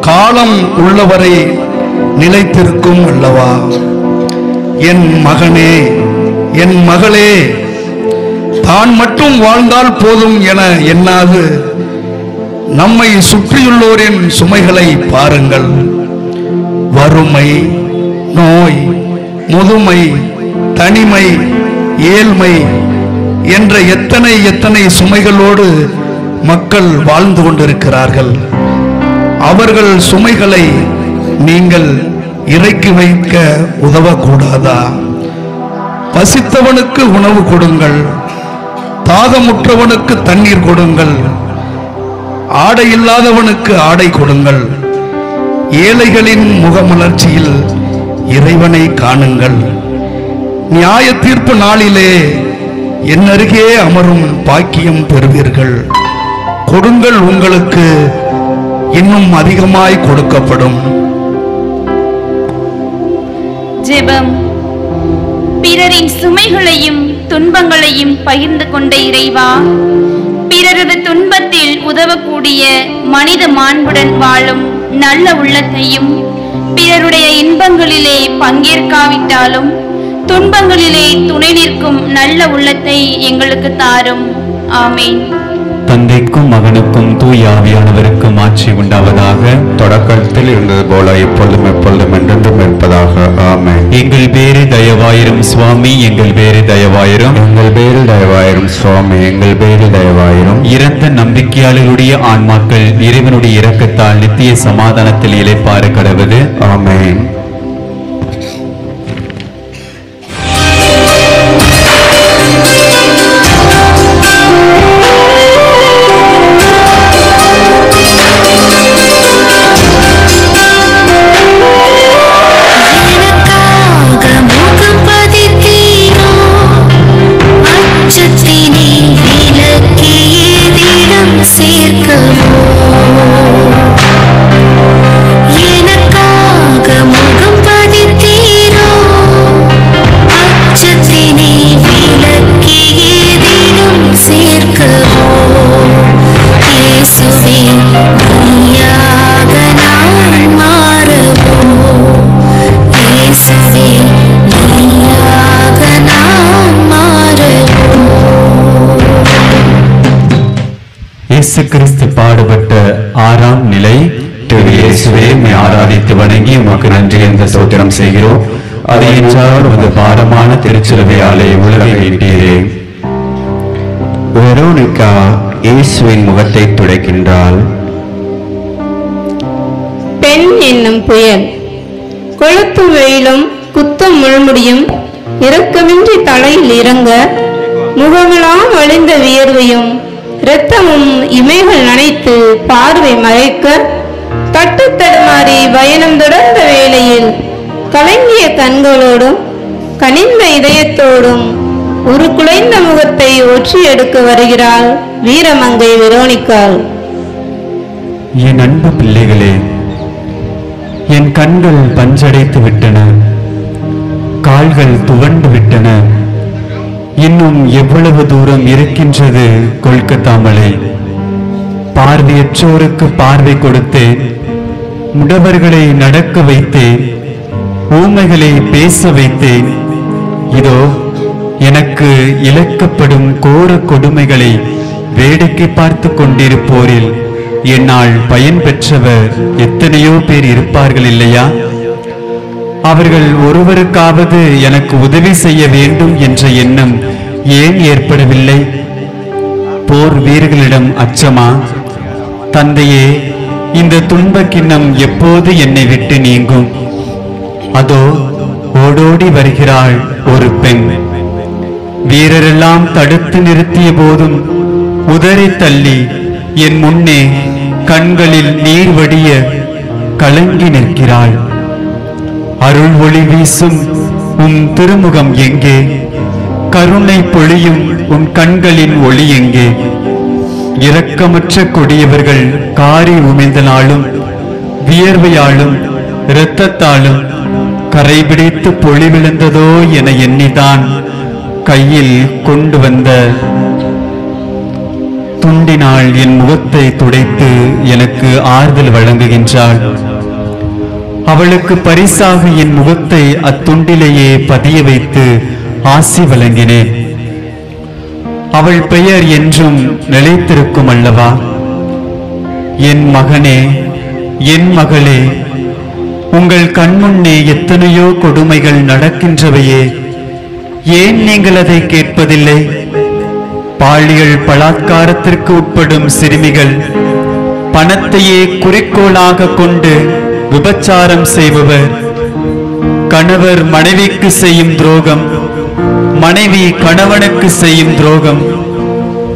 காலம் உள்ளவரை நிலைத்திருக்கும் அல்லவா? என் மகனே, என் மகளே, தான் மட்டும் வாழ்ந்தால் போதும் என எண்ணாது நம்மை சுற்றியுள்ளோரின் சுமைகளை பாருங்கள். வறுமை, நோய், முதுமை, தனிமை, ஏழ்மை என்ற எத்தனை எத்தனை சுமைகளோடு மக்கள் வாழ்ந்து கொண்டிருக்கிறார்கள். அவர்கள் சுமைகளை நீங்கள் இறக்கி வைக்க உதவக்கூடாதா? பசித்தவனுக்கு உணவு கொடுங்கள், தாகமுற்றவனுக்கு தண்ணீர் கொடுங்கள், ஆடை இல்லாதவனுக்கு ஆடை கொடுங்கள். ஏழைகளின் முகமலர்ச்சியில் இறைவனை காணுங்கள். நியாய தீர்ப்பு நாளிலே என் அருகே அமரும் பாக்கியம் பெறுவீர்கள். கொடுங்கள், உங்களுக்கு இன்னும் அதிகமாய் கொடுக்கப்படும். ஜெபம். பிறரின் சுமைகளையும் துன்பங்களையும் பகிர்ந்து கொண்ட இறைவா, பிறரது துன்பத்தில் உதவக்கூடிய மனித மாண்புடன் வாழும் நல்ல உள்ளத்தையும், பிறருடைய இன்பங்களிலே பங்கேற்காவிட்டாலும் துன்பங்களிலே துணை நிற்கும் நல்ல உள்ளத்தை எங்களுக்கு தாரும். ஆமீன். தந்தைக்கும் மகனுக்கும் தூய ஆவியானவருக்கும் ஆட்சி உண்டாவதாக. தொடக்கத்தில் இருந்தது போல இப்பொழுதும் எப்பொழுதும் என்றென்றும் இருப்பதாக. ஆமென். எங்கள் பேரு தயவாயிரும் சுவாமி, எங்கள் பேரு தயவாயிரும். எங்கள் பேரில் தயவாயிரும் சுவாமி, எங்கள் பேரில் தயவாயிரும். இறந்த நம்பிக்கையாளர்களுடைய ஆன்மாக்கள் இறைவனுடைய இரக்கத்தால் நித்திய சமாதானத்தில் இளைப்பாற கடவுது. ஆமென். இயேசு கிறிஸ்து பாடுபட்ட 6ஆம் நிலை. திரு இயேசுவே, உம்மை ஆராதித்து வணங்கி உமக்கு நன்றி என்ற ஸ்தோத்திரம் செய்கிறோம். அதை என்றால் உமது பாரமான திருச்சிலுவையாலே உலகை மீட்டீரே. வெரோனிகா இயேசுவின் முகத்தை துடைக்கின்றாள். பெண் என்னும் புயல், கொளுத்தும் வெயிலும் குத்தும் முள்முடியும் இரக்கமின்றி தலையில் இறங்க, முகமெல்லாம் வழிந்த வியர்வையும் இரத்தமும் இமைகள் நனைத்து பார்வை மறைக்க, தட்டு தடுமாறி பயணம் தொடர்ந்த வேளையில் கலங்கிய கண்களோடும் கனிந்த இதயத்தோடும் உருக்குலைந்த முகத்தை ஒற்றி எடுக்க வருகிறாள் வீரமங்கை வெரோனிகாள். என் அன்பு பிள்ளைகளே, என் கண்கள் பஞ்சடைத்து விட்டன, கால்கள் துவண்டு விட்டன. இன்னும் எவ்வளவு தூரம் இருக்கின்றது கொல்கத்தா மலை? பார்வையற்றோருக்கு பார்வை கொடுத்தேன், முடவர்களை நடக்க வைத்தேன், ஊமைகளை பேச வைத்தேன். இதோ எனக்கு இழைக்கப்படும் கோர கொடுமைகளை வேடிக்கை பார்த்து கொண்டிருப்போரில் என்னால் பயன் பெற்றவர் எத்தனையோ பேர் இருப்பார்கள் இல்லையா? அவர்கள் ஒருவருக்காவது எனக்கு உதவி செய்ய வேண்டும் என்ற எண்ணம் ஏன் ஏற்படவில்லை? போர் வீரர்களிடம் அச்சமா? தந்தையே, இந்த துன்ப கிண்ணம் எப்போது என்னை விட்டு நீங்கும்? அதோ ஓடோடி வருகிறாள் ஒரு பெண். வீரரெல்லாம் தடுத்து நிறுத்திய போதும் உதறி தள்ளி என் முன்னே கண்களில் நீர் வடிய கலங்கி நிற்கிறாள். அருள் ஒளி வீசும் உன் திருமுகம் எங்கே? கருணை பொழியும் உன் கண்களின் ஒளி எங்கே? இரக்கமற்ற கொடியவர்கள் காரி உமிழ்ந்தனாலும் வியர்வையாலும் இரத்தத்தாலும் கரைபிடித்து பொழிவிழுந்ததோ என எண்ணிதான் கையில் கொண்டு வந்த துண்டினால் என் முகத்தை துடைத்து எனக்கு ஆறுதல் வழங்குகின்றாள். அவளுக்கு பரிசாக என் முகத்தை அத்துண்டிலேயே பதிய வைத்து ஆசி வழங்கினேன். அவள் பெயர் என்றும் நிலைத்திருக்கும் அல்லவா? என் மகனே, என் மகளே, உங்கள் கண்முன்னே எத்தனையோ கொடுமைகள் நடக்கின்றவையே, ஏன் நீங்கள் அதை கேட்பதில்லை? பாலியல் பலாத்காரத்திற்கு உட்படும் சிறுமிகள், பணத்தையே குறிக்கோளாக கொண்டு விபச்சாரம் செய்பவர், கணவர் மனைவிக்கு செய்யும் துரோகம், மனைவி கணவனுக்கு செய்யும் துரோகம்,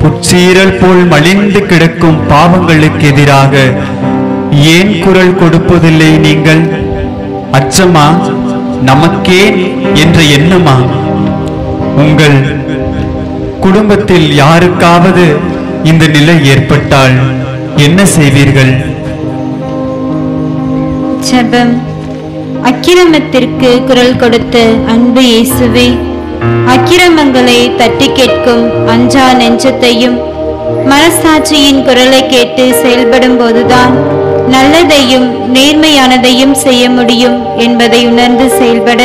புற்றீரல் போல் மலிந்து கிடக்கும் பாவங்களுக்கு எதிராக ஏன் குரல் கொடுப்பதில்லை நீங்கள்? அச்சமா, நமக்கே என்ற எண்ணமா? உங்கள் குடும்பத்தில் யாருக்காவது இந்த நிலை ஏற்பட்டால் என்ன செய்வீர்கள்? ஜெபம். அக்கிரமத்திற்கு குரல் கொடுத்த அன்பு இயேசுவே, அக்கிரமங்களை தட்டி கேட்கும் அஞ்சா நெஞ்சத்தையும் மனசாட்சியின் குரலை கேட்டு செயல்படும் போதுதான் நல்லதையும் நேர்மையானதையும் செய்ய முடியும் என்பதை உணர்ந்து செயல்பட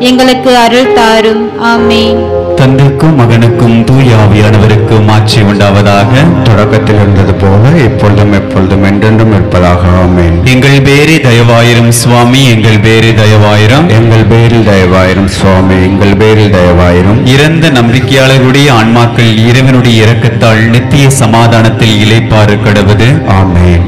எங்களுக்கு அருள் தாரும். ஆமென். தந்தைக்கும் மகனுக்கும் தூய ஆவியானவருக்கும் ஆட்சி உண்டாவதாக. தொடக்கத்தில் இருந்தது போல இப்பொழுதும் எப்பொழுதும் என்றென்றும் இருப்பதாக. ஆமென். எங்கள் பேரில் தயவாயிரும் சுவாமி, எங்கள் பேரில் தயவாயிரும். எங்கள் பேரில் தயவாயிரும் சுவாமி, எங்கள் பேரில் தயவாயிரும். இறந்த நம்பிக்கையாளர்களுடைய ஆன்மாக்கள் இறைவனுடைய இரக்கத்தால் நித்திய சமாதானத்தில் இளைப்பாறு கடவுது. ஆமென்.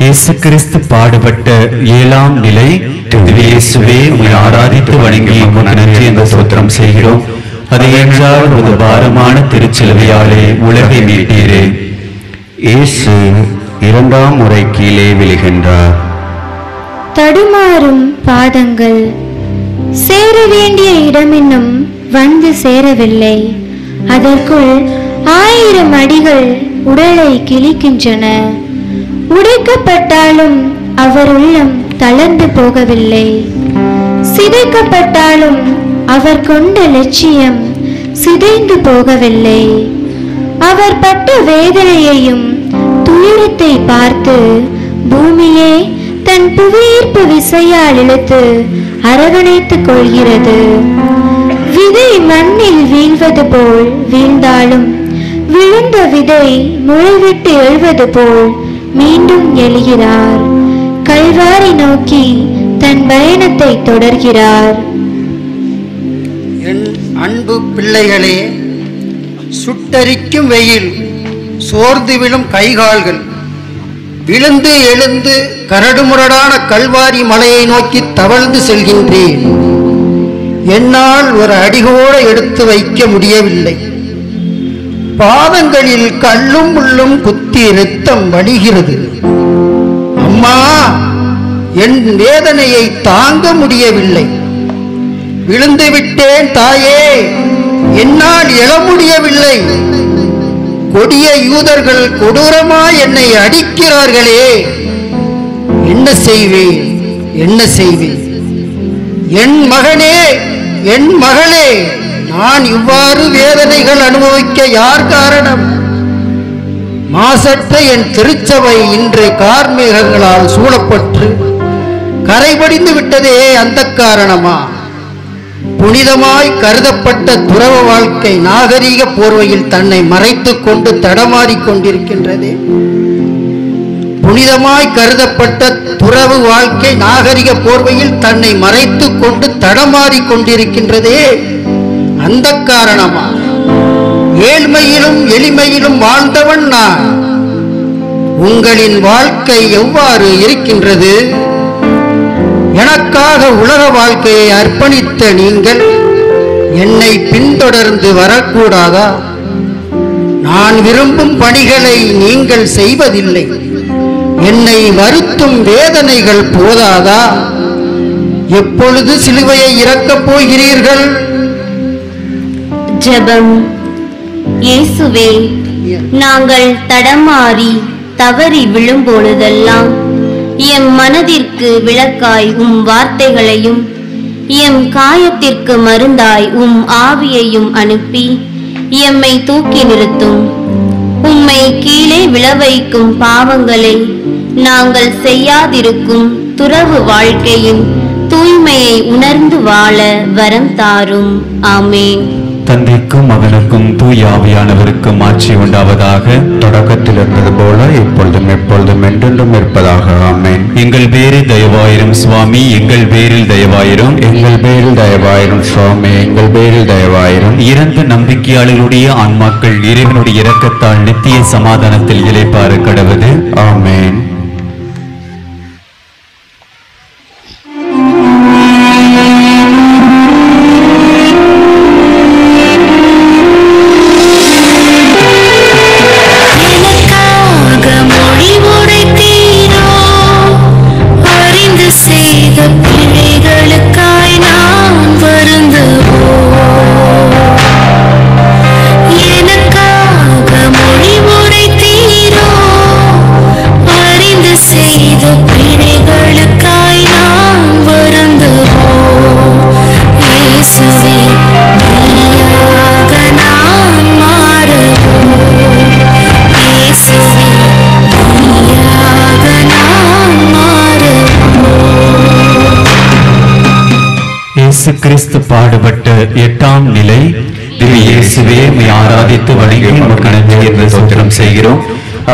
இயேசு கிறிஸ்து பாடுபட்ட 7ஆம் நிலை. இயேசுவே, உம்மை ஆராதித்து வணங்கி உமக்கு நன்றி என்ற ஸ்தோத்திரம் செய்கிறோம். அது என்றால் ஒரு பாரமான திருச்சிலுவையாலே உலகை மீட்டீரே. இயேசு 2ஆம் முறை கீழே விழுகின்றார். தடுமாறும் பாதங்கள் சேர வேண்டிய இடமென்னும் வந்து சேரவில்லை. அதற்குள் 1000 அடிகள் உடலை கிழிக்கின்றன. உடைக்கப்பட்டாலும் அவர் உள்ளம் தளர்ந்து போகவில்லை. சிதைக்கப்பட்டாலும் அவர் கொண்ட லட்சியம் சிதைந்து போகவில்லை. அவர் பட்ட வேதனையையும் துயரத்தை பார்த்து பூமியே தன் புவியீர்ப்பு விசையால் இழுத்து அரவணைத்துக் கொள்கிறது. விதை மண்ணில் வீழ்வது போல் வீழ்ந்தாலும் விழுந்த விதை முளைவிட்டு எழுவது போல் மீண்டும் எழுகிறார். கல்வாரி நோக்கி தன் பயணத்தை தொடர்கிறார். என் அன்பு பிள்ளைகளே, சுட்டரிக்கும் வெயில், சோர்ந்து விழும் கைகால்கள், விழுந்து எழுந்து கரடுமுரடான கல்வாரி மலையை நோக்கி தவழ்ந்து செல்கின்றேன். என்னால் ஒரு அடிகோட எடுத்து வைக்க முடியவில்லை. பாதங்களில் கல்லும் முள்ளும் குத்தி இரத்தம் வடிகிறது. அம்மா, என் வேதனையை தாங்க முடியவில்லை. விழுந்து விட்டேன் தாயே, என்னால் எழ முடியவில்லை. கொடிய யூதர்கள் கொடூரமாய் என்னை அடிக்கிறார்களே, என்ன செய்வேன், என்ன செய்வேன்? என் மகனே, என் மகளே, நான் இவ்வாறு வேதனைகள் அனுபவிக்க யார் காரணம்? மாசற்ற என் திருச்சபை இன்று கார்மேகங்களால் சூழப்பட்டு கரைபடிந்து விட்டதே அந்த காரணமா? புனிதமாய் கருதப்பட்ட துறவு வாழ்க்கை நாகரீக போர்வையில் தன்னை மறைத்துக் கொண்டு தடமாறிக் கொண்டிருக்கின்றதே. புனிதமாய் கருதப்பட்ட துறவு வாழ்க்கை நாகரிக போர்வையில் தன்னை மறைத்துக் கொண்டு தடமாறிக் கொண்டிருக்கின்றதே அந்த காரணமா? ஏழ்மையிலும் எளிமையிலும் வாழ்ந்தவன் நான். உங்களின் வாழ்க்கை எவ்வாறு இருக்கின்றது? எனக்காக உலக வாழ்க்கையை அர்ப்பணித்த நீங்கள் என்னை பின்தொடர்ந்து வரக்கூடாதா? நான் விரும்பும் பணிகளை நீங்கள் செய்வதில்லை. என்னை வருத்தும் வேதனைகள் போதாதா? எப்பொழுது சிலுவையை இறக்கப் போகிறீர்கள்? ஜெபம். இயேசுவே, நாங்கள் தடமாறி தவறி விழும்பொழுதெல்லாம் எம் மனதிற்கு விளக்காய் உம் வார்த்தைகளையும் எம் காயத்திற்கு மருந்தாய் உம் ஆவியையும் அனுப்பி எம்மை தூக்கி நிறுத்தும். உம்மை கீழே விழவைக்கும் பாவங்களை நாங்கள் செய்யாதிருக்கும் துறவு வாழ்க்கையின் தூய்மையை உணர்ந்து வாழ வரம் தாரும். ஆமென். தந்தைக்கும் மகனுக்கும் தூய ஆவியானவருக்கும் ஆட்சி உண்டாவதாக. தொடக்கத்தில் இருந்தது போல இப்பொழுதும் எப்பொழுதும் என்றென்றும் இருப்பதாக. ஆமென். எங்கள் பேரில் தயவாயிரும் சுவாமி, எங்கள் பேரில் தயவாயிரும். எங்கள் பேரில் தயவாயிரும் சுவாமி, எங்கள் பேரில் தயவாயிரும். இறந்த நம்பிக்கையாளர்களுடைய ஆன்மாக்கள் இறைவனுடைய இரக்கத்தால் நித்திய சமாதானத்தில் இளைப்பாற கடவுது. ஆமென். கிறிஸ்து பாடுபட்ட 8ஆம் நிலை. திரு இயேசுவே, உம்மை ஆராதித்து வணங்கி உமக்கு நன்றி என்று ஸ்தோத்திரம் செய்கிறோம்.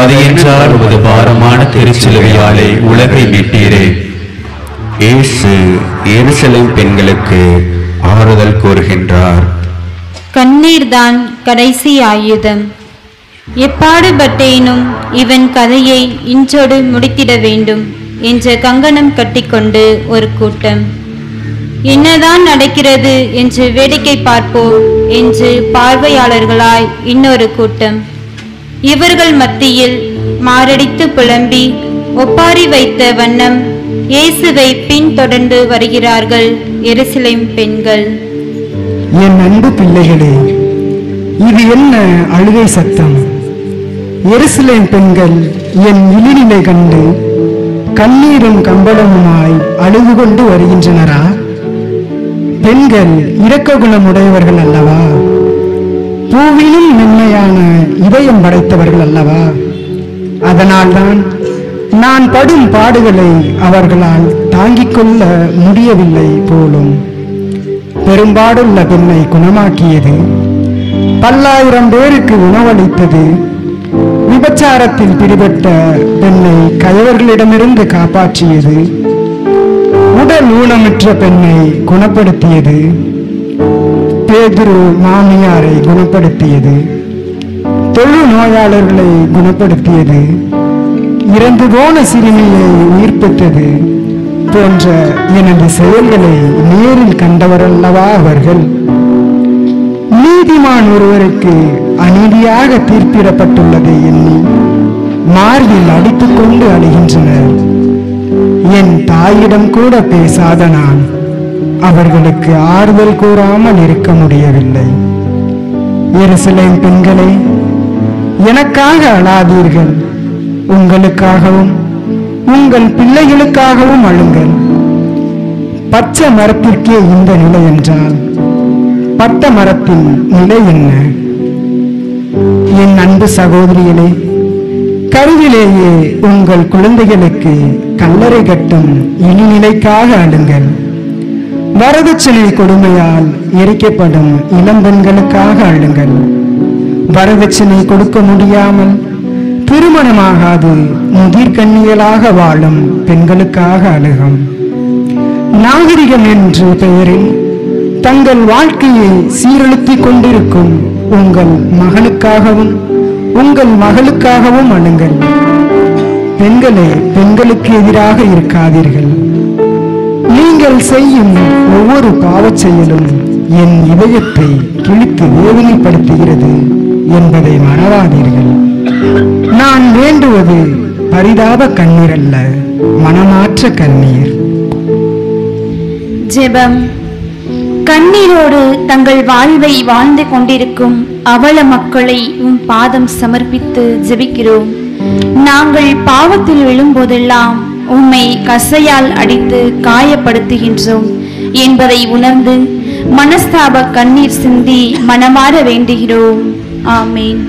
அது என்றால் உமது பாரமான திருச்சிலுவையாலே உலகை மீட்டீரே. இயேசு எருசலேம் பெண்களுக்கு ஆறுதல் கூறுகின்றார். கண்ணீர்தான் கடைசி ஆயுதம். எப்பாடுபட்டேனும் இவன் கதையை இன்றோடு முடித்திட வேண்டும் என்ற கங்கணம் கட்டிக்கொண்டு ஒரு கூட்டம். என்னதான் நடக்கிறது என்று வேடிக்கை பார்ப்போம் என்று பார்வையாளர்களாய் இன்னொரு கூட்டம். இவர்கள் மத்தியில் மாரடித்து புலம்பி ஒப்பாரி வைத்த வண்ணம் இயேசுவை பின்தொடர்ந்து வருகிறார்கள் எருசலேம் பெண்கள். என் அன்பு பிள்ளைகளே, இது என்ன அழுகை சத்தம்? எருசலேம் பெண்கள் என் இழிநிலை கண்டு கண்ணீரும் கம்பளமுமாய் அழுது கொண்டு வருகின்றனரா? பெண்கள் இரக்க குணமுடையவர்கள் அல்லவா? பூவிலும் மென்மையான இதயம் படைத்தவர்கள் அல்லவா? அதனால்தான் நான் படும் பாடுகளை அவர்களால் தாங்கிக் கொள்ள முடியவில்லை போலும். பெரும்பாடுள்ள பெண்ணை குணமாக்கியது, பல்லாயிரம் பேருக்கு உணவளித்தது, விபச்சாரத்தில் பிடிபட்ட பெண்ணை கயவர்களிடமிருந்து காப்பாற்றியது, உடல் ஊனமுற்ற பெண்ணை குணப்படுத்தியது, பேதுரு மாமியாரை குணப்படுத்தியது, தொழு நோயாளர்களை குணப்படுத்தியது, இறந்து போன சிறுமியை உயிர்ப்பித்தது போன்ற எனது செயல்களை நேரில் கண்டவரல்லவா அவர்கள். நீதிமான் ஒருவருக்கு அநீதியாக தீர்ப்பிடப்பட்டுள்ளதை எண்ணி மார்பில் அடித்துக் கொண்டு அழுகின்றனர். என் தாயிடம் கூட பேசாத நான் அவர்களுக்கு ஆறுதல் கூறாமல் இருக்க முடியவில்லை. எருசலேம் பெண்களே, எனக்காக அழாதீர்கள், உங்களுக்காகவும் உங்கள் பிள்ளைகளுக்காகவும் அழுங்கள். பச்சை மரத்திற்கே இந்த நிலை என்றால் பட்ட மரத்தின் நிலை என்ன? என் அன்பு சகோதரிகளே, கருவிலேயே உங்கள் குழந்தைகளுக்கு கல்லறை கட்டும் இழிநிலைக்காக அழுங்கள். வரதட்சணை கொடுமையால் எரிக்கப்படும் இளம்பெண்களுக்காக அழுங்கள். வரதட்சணை கொடுக்க முடியாமல் திருமணமாகாது முதிர்கன்னியலாக வாழும் பெண்களுக்காக அழுகும். நாகரிகம் என்ற பெயரில் தங்கள் வாழ்க்கையை சீரழித்துக் கொண்டிருக்கும் உங்கள் மகனுக்காகவும் உங்கள் மகளுக்காகவும் அழுங்கள். பெண்களே, பெண்களுக்கு எதிராக இருக்காதீர்கள். நீங்கள் செய்யும் ஒவ்வொரு பாவச் செயலும் என் இதயத்தை கிழித்து வேதனைப்படுத்துகிறது என்பதை மறவாதீர்கள். நான் வேண்டுவது பரிதாப கண்ணீர் அல்ல, மனமாற்ற கண்ணீர். ஜெபம். கண்ணீரோடு தங்கள் வாழ்வை வாழ்ந்து கொண்டிருக்கும் அவல மக்களை உம் பாதம் சமர்ப்பித்து ஜெபிக்கிறோம். நாங்கள் பாவத்தில் விழும்போதெல்லாம் உம்மை கசையால் அடித்து காயப்படுத்துகின்றோம் என்பதை உணர்ந்து மனஸ்தாப கண்ணீர் சிந்தி மனமாற வேண்டுகிறோம். ஆமேன்.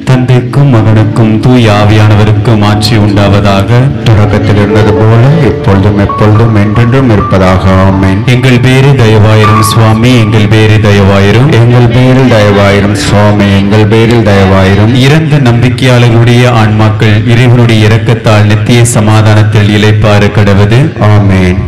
தந்தைக்கும் மகனுக்கும் தூய ஆவியானவருக்கும் ஆட்சி உண்டாவதாக. தொடக்கத்தில் இருந்தது போல இப்பொழுதும் எப்பொழுதும் என்றென்றும் இருப்பதாக. ஆமென். எங்கள் பேரு தயவாயிரும் சுவாமி, எங்கள் பேரு தயவாயிரும். எங்கள் பேரில் தயவாயிரும் சுவாமி, எங்கள் பேரில் தயவாயிரும். இறந்த நம்பிக்கையாளர்களுடைய ஆன்மாக்கள் இறைவனுடைய இரக்கத்தால் நித்திய சமாதானத்தில் இளைப்பாறு கடவது. ஆமென்.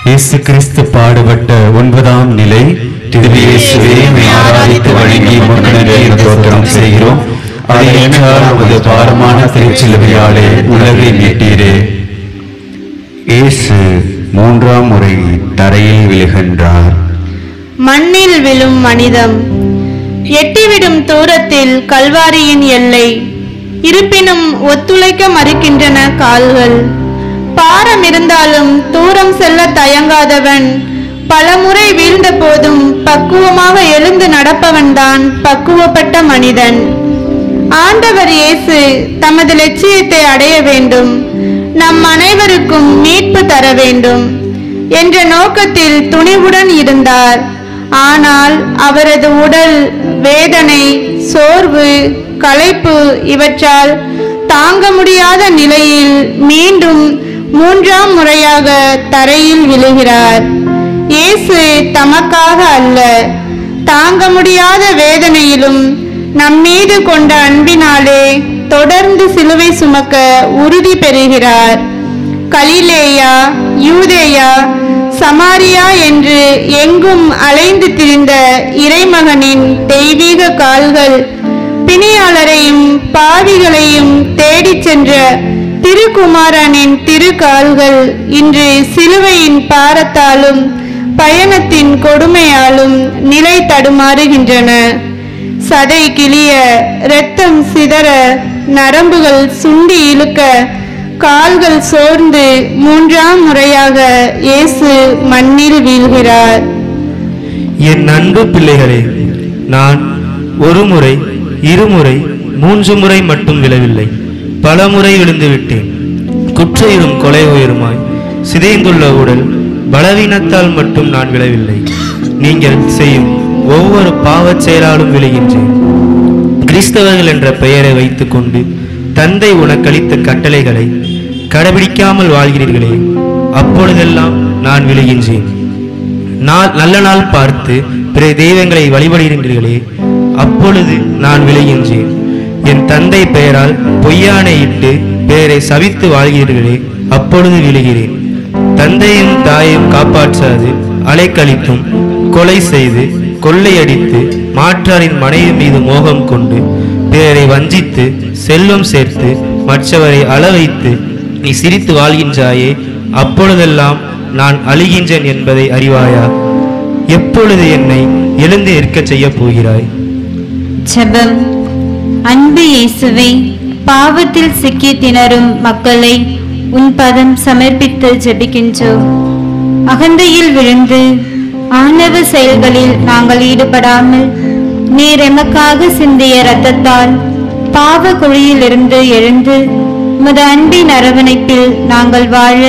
இயேசு கிறிஸ்து பாடுபட்ட 9ஆம் நிலை. திவ்யேசுவே, ஆராதித்து வணங்கி முன்னே தோத்திரம் செய்கிறோம். அதை என்றால் உமது பாரமான திருச்சிலுவையாலே உலகை மீட்டீரே. இயேசு 3ஆம் முறை தரையில் விழுகின்றார். மண்ணில் விழும் மனிதம். எட்டிவிடும் தூரத்தில் கல்வாரியின் எல்லை. இருப்பினும் ஒத்துழைக்க மறுக்கின்றன கால்கள். பாரம் இருந்தாலும் தூரம் செல்ல தயங்காதவன், பலமுறை வீழ்ந்த போதும் பக்குவமாக எழுந்து நடப்பவன்தான் பக்குவப்பட்ட மனிதன். ஆண்டவர் இயேசு தமது லட்சியத்தை அடைய வேண்டும், நம் அனைவருக்கும் மீட்பு தர வேண்டும் என்ற நோக்கத்தில் துணிவுடன் இருந்தார். ஆனால் அவரது உடல் வேதனை, சோர்வு, களைப்பு இவற்றால் தாங்க முடியாத நிலையில் மீண்டும் 3ஆம் முறையாக தரையில் விழுகிறார். இயேசு தமக்காக அல்ல, தாங்க முடியாத வேதனையிலும் நம்மீது கொண்ட அன்பினாலே தொடர்ந்து சிலுவை சுமக்க உறுதி பெறுகிறார். கலிலேயா, யூதேயா, சமாரியா என்று எங்கும் அலைந்து திரிந்த இறைமகனின் தெய்வீக கால்கள் பிணியாளரையும் பாவிகளையும் தேடிச் சென்ற திருக்குமாரனின் திருக்கால்கள் இன்று சிலுவையின் பாரத்தாலும் பயணத்தின் கொடுமையாலும் நிலை தடுமாறுகின்றன. சதை கிளிய, இரத்தம் சிதற, நரம்புகள் சுண்டி இழுக்க, கால்கள் சோர்ந்து 3ஆம் முறையாக இயேசு மண்ணில் வீழ்கிறார். என் அன்பு பிள்ளைகளே, நான் ஒரு முறை, இருமுறை, 3 முறை மட்டும் விழவில்லை, பல முறை விழுந்து விட்டேன். குற்றையிலும் கொலை உயருமாய் சிதைந்துள்ள உடல் பலவீனத்தால் மட்டும் நான் விழவில்லை, நீங்கள் செய்யும் ஒவ்வொரு பாவச் செயலாலும் விழுகின்றேன். கிறிஸ்தவர்கள் என்ற பெயரை வைத்துக் கொண்டு தந்தை உனக்களித்த கட்டளைகளை கடைபிடிக்காமல் வாழ்கிறீர்களே, அப்பொழுதெல்லாம் நான் விழுகின்றேன். நல்ல நாள் பார்த்து பிற தெய்வங்களை வழிபடுகின்றீர்களே, அப்பொழுது நான் விளைகின்றேன். என் தந்தை பெயரால் பொய்யானையிட்டு பெயரை சபித்து வாழ்கிறீர்களே, அப்பொழுது விழுகிறேன். தந்தையும் தாயையும் காப்பாற்றாது அலைக்கழித்தும் கொலை செய்து கொள்ளையடித்து மாற்றாரின் மனைவி மீது மோகம் கொண்டு பிறரை வஞ்சித்து செல்வம் சேர்த்து மற்றவரை அளவைத்து நீ சிரித்து வாழ்கின்றாயே, அப்பொழுதெல்லாம் நான் அழிகின்றேன் என்பதை அறிவாயா? எப்பொழுது என்னை எழுந்து நிற்கச் செய்ய போகிறாய்? ஜெபம். அன்பு இயேசுவே, பாவத்தில் சிக்கி திணறும் மக்களை உன் பதம் சமர்ப்பித்து ஜெபிக்கின்றோம். அகந்தையில் விழுந்து ஆணவ செயல்களில் நாங்கள் ஈடுபடாமல் நீர் எமக்காக சிந்திய இரத்தத்தால் பாவ குழியிலிருந்து எழுந்து உமது அன்பின் அரவணைப்பில் நாங்கள் வாழ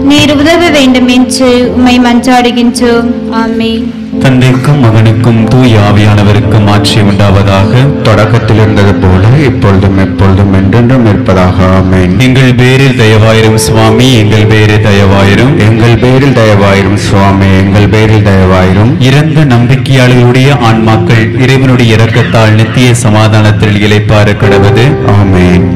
நீர் உதவ வேண்டும் என்று உம்மை மன்றாடுகின்றோம். ஆமென். தந்தைக்கும் மகனுக்கும் தூய ஆவியானவருக்கும் ஆட்சி உண்டாவதாக. தொடக்கத்தில் இருந்தது போல இப்பொழுதும் எப்பொழுதும் என்றென்றும் இருப்பதாக. ஆமென். எங்கள் பேரில் தயவாயிரும் சுவாமி, எங்கள் பேரில் தயவாயிரும். எங்கள் பேரில் தயவாயிரும் சுவாமி, எங்கள் பேரில் தயவாயிரும். இறந்த நம்பிக்கையாளர்களுடைய ஆன்மாக்கள் இறைவனுடைய இரக்கத்தால் நித்திய சமாதானத்தில் இளைப்பாற கடவது. ஆமென்.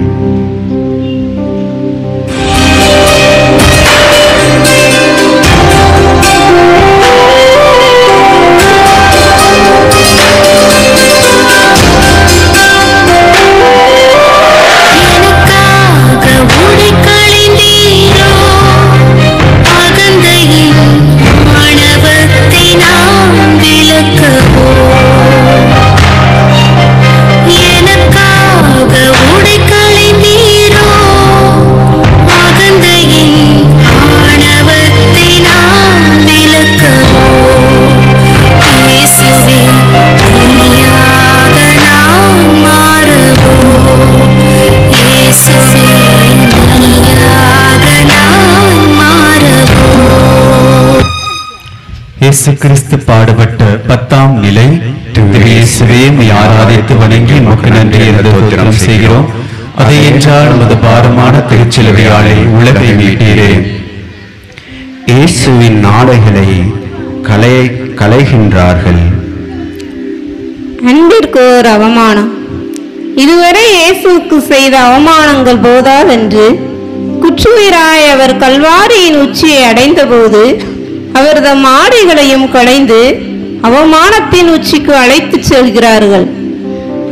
இயேசு கிறிஸ்து பாடுபட்ட 10ஆம் நிலை. இயேசுவே, உம்மை ஆராதித்து வணங்கி உமக்கு நன்றி என்று ஸ்தோத்திரம் செய்கிறோம். அதை என்றால் உமது பாரமான திருச்சிலுவையாலே உலகை மீட்டீரே. இயேசுவின் நாடைகளை களைகின்றார்கள். அன்பிற்கு ஒரு அவமானம். இதுவரை இயேசுவுக்கு செய்த அவமானங்கள் போதாதென்று குற்றுயிராய் அவர் கல்வாரியின் உச்சியை அடைந்தபோது அவர் தம் ஆடைகளையும் களைந்து அவமானத்தின் உச்சிக்கு அழைத்து செல்கிறார்கள்.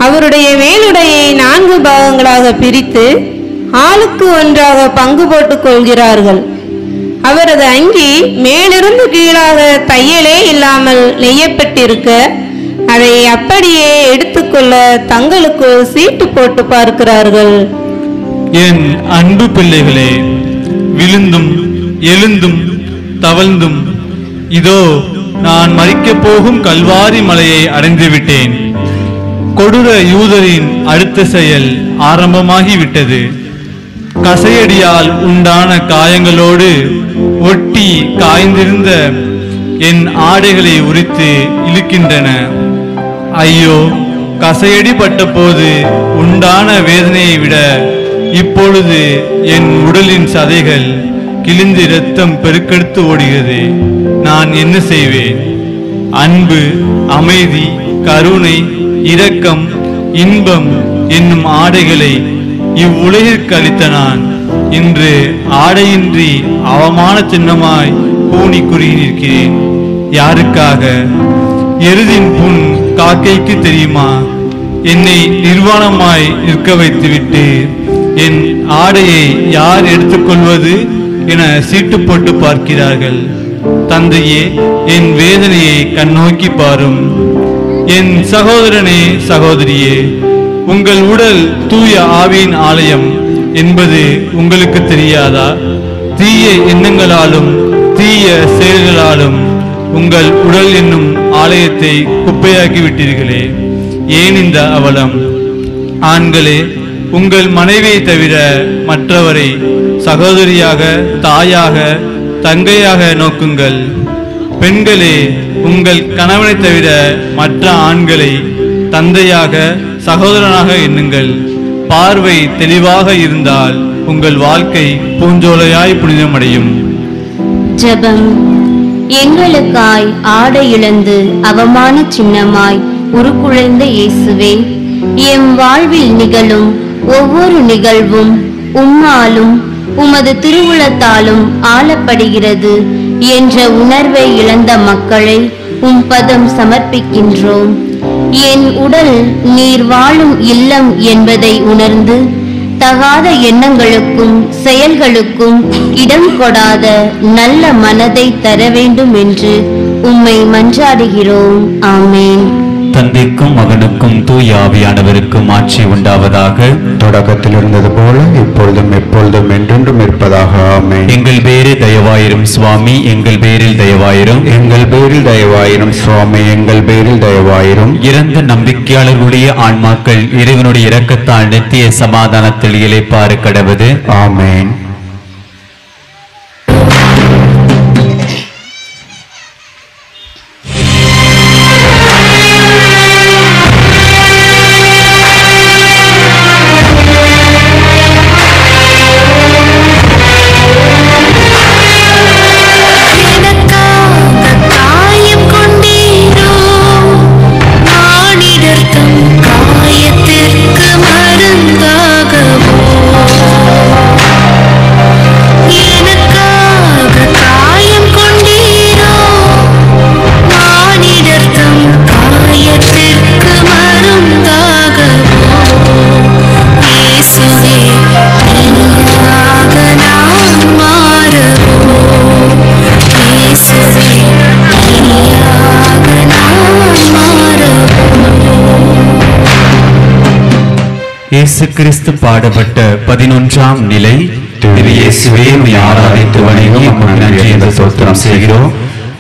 அவருடைய மேலுடையை 4 பாகங்களாக பிரித்து ஆளுக்கு ஒன்றாக பங்கு போட்டுக் கொள்கிறார்கள். அவரது அங்கி மேலிருந்து கீழாக தையலே இல்லாமல் நெய்யப்பட்டிருக்க அதை அப்படியே எடுத்துக்கொள்ள தங்களுக்கு சீட்டு போட்டு பார்க்கிறார்கள். என் அன்பு பிள்ளைகளே, விழுந்தும் எழுந்தும் தவழ்ந்தும் இதோ நான் மரிக்கப் போகும் கல்வாரி மலையை அடைந்து விட்டேன். கொடூர யூதரின் அடுத்த செயல் ஆரம்பமாகிவிட்டது. கசையடியால் உண்டான காயங்களோடு ஒட்டி காய்ந்திருந்த என் ஆடைகளை உரித்து இழுக்கின்றன. ஐயோ, கசையடி பட்ட போது உண்டான வேதனையை விட இப்பொழுது என் உடலின் சதைகள் கிழிந்து இரத்தம் பெருக்கெடுத்து ஓடுகிறது. நான் என்ன செய்வேன்? அன்பு, அமைதி, கருணை, இரக்கம், இன்பம் என்னும் ஆடைகளை இவ்வுலகிற்கு அளித்த நான் இன்று ஆடையின்றி அவமான சின்னமாய் கூனி குறுகி நிற்கிறேன். யாருக்காக? எருதின் புண் காக்கைக்கு தெரியுமா? என்னை நிர்வாணமாய் நிற்க வைத்துவிட்டு என் ஆடையை யார் எடுத்துக்கொள்வது என சீட்டு போட்டு பார்க்கிறார்கள். தந்தையே, என் வேதனையை கண்ணோக்கி பாரும். என் சகோதரனே, சகோதரியே, உங்கள் உடல் தூய ஆவியின் ஆலயம் என்பது உங்களுக்கு தெரியாதா? தீய எண்ணங்களாலும் தீய செயல்களாலும் உங்கள் உடல் என்னும் ஆலயத்தை குப்பையாக்கி விட்டீர்களே. ஏன் இந்த அவலம்? ஆண்களே, உங்கள் மனைவியை தவிர மற்றவரை சகோதரியாக, தாயாக, தங்கையாக நோக்குங்கள். பெண்களே, உங்கள் கணவனை தவிர மற்ற ஆண்களை தந்தையாக, சகோதரனாக எண்ணுங்கள். பார்வை தெளிவாக இருந்தால் உங்கள் வாழ்க்கை பூஞ்சோலையாய் புனிதமடையும். ஜெபம். எங்களுக்காய் ஆடை இழந்து அவமான சின்னமாய் உருக்குலைந்த இயேசுவே, எம் வாழ்வில் நிகழும் ஒவ்வொரு நிகழ்வும் உம்மாலும் உமது திருவுளத்தாலும் ஆளப்படுகிறது என்ற உணர்வை இழந்த மக்களை உம் பதம் சமர்ப்பிக்கின்றோம். என் உடல் நீர் வாழும் இல்லம் என்பதை உணர்ந்து தகாத எண்ணங்களுக்கும் செயல்களுக்கும் இடம் கொடாத நல்ல மனதை தர வேண்டும் என்று உம்மை மன்றாடுகிறோம். ஆமென். தந்தைக்கும் மகனுக்கும் தூய ஆவியானவருக்கும் ஆட்சி உண்டாவதாக. தொடக்கத்தில் இருந்தது போல இப்பொழுதும் எப்பொழுதும் என்றென்றும் இருப்பதாக. ஆமென். எங்கள் பேரில் தயவாயிரும் சுவாமி, எங்கள் பேரில் தயவாயிரும். எங்கள் பேரில் தயவாயிரும் சுவாமி, எங்கள் பேரில் தயவாயிரும். இறந்த நம்பிக்கையாளர்களுடைய ஆன்மாக்கள் இறைவனுடைய இரக்கத்தால் நித்திய சமாதானத்தில் இளைப்பாறு கடவது. ஆமென். இயேசு கிறிஸ்து பாடப்பட்ட 11ஆம் நிலை. இயேசுவே, உம்மை ஆராதித்து வணங்கி உமக்கு நன்றி என்று ஸ்தோத்திரம் செய்கிறோம்.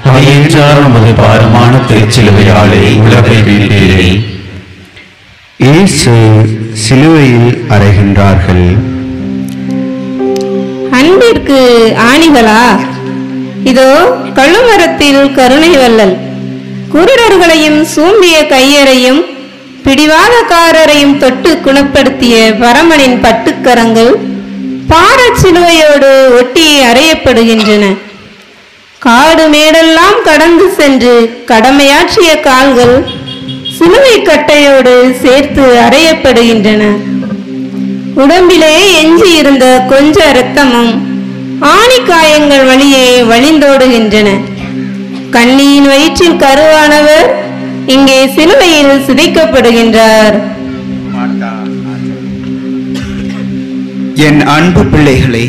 அதையென்றால் உமது பாரமான திருச்சிலுவையாலே உலகை மீட்டீரே. இயேசு சிலுவையில் அறைகின்றார்கள். அன்பிற்கு ஆணிகளா? இதோ கழுமரத்தில் கருணை வள்ளல். குருடர்களையும் சூம்பிய கையரையும் பிடிவாதக்காரரையும் தொட்டு குணப்படுத்திய பரமனின் பட்டுக்கரங்கள் பாரச்சிலுவையோடு ஒட்டி அறையப்படுகின்றன. காடு மேடெல்லாம் கடந்து சென்று கடமையாற்றிய கால்கள் சிலுவை கட்டையோடு சேர்த்து அறையப்படுகின்றன. உடம்பிலே எஞ்சி இருந்த கொஞ்ச இரத்தமும் ஆணிக்காயங்கள் வழியே வழிந்தோடுகின்றன. கன்னியின் வயிற்றில் கருவானவர் இங்கே சிலுவையில் சிதைக்கப்படுகின்றார். என் அன்பு பிள்ளைகளே,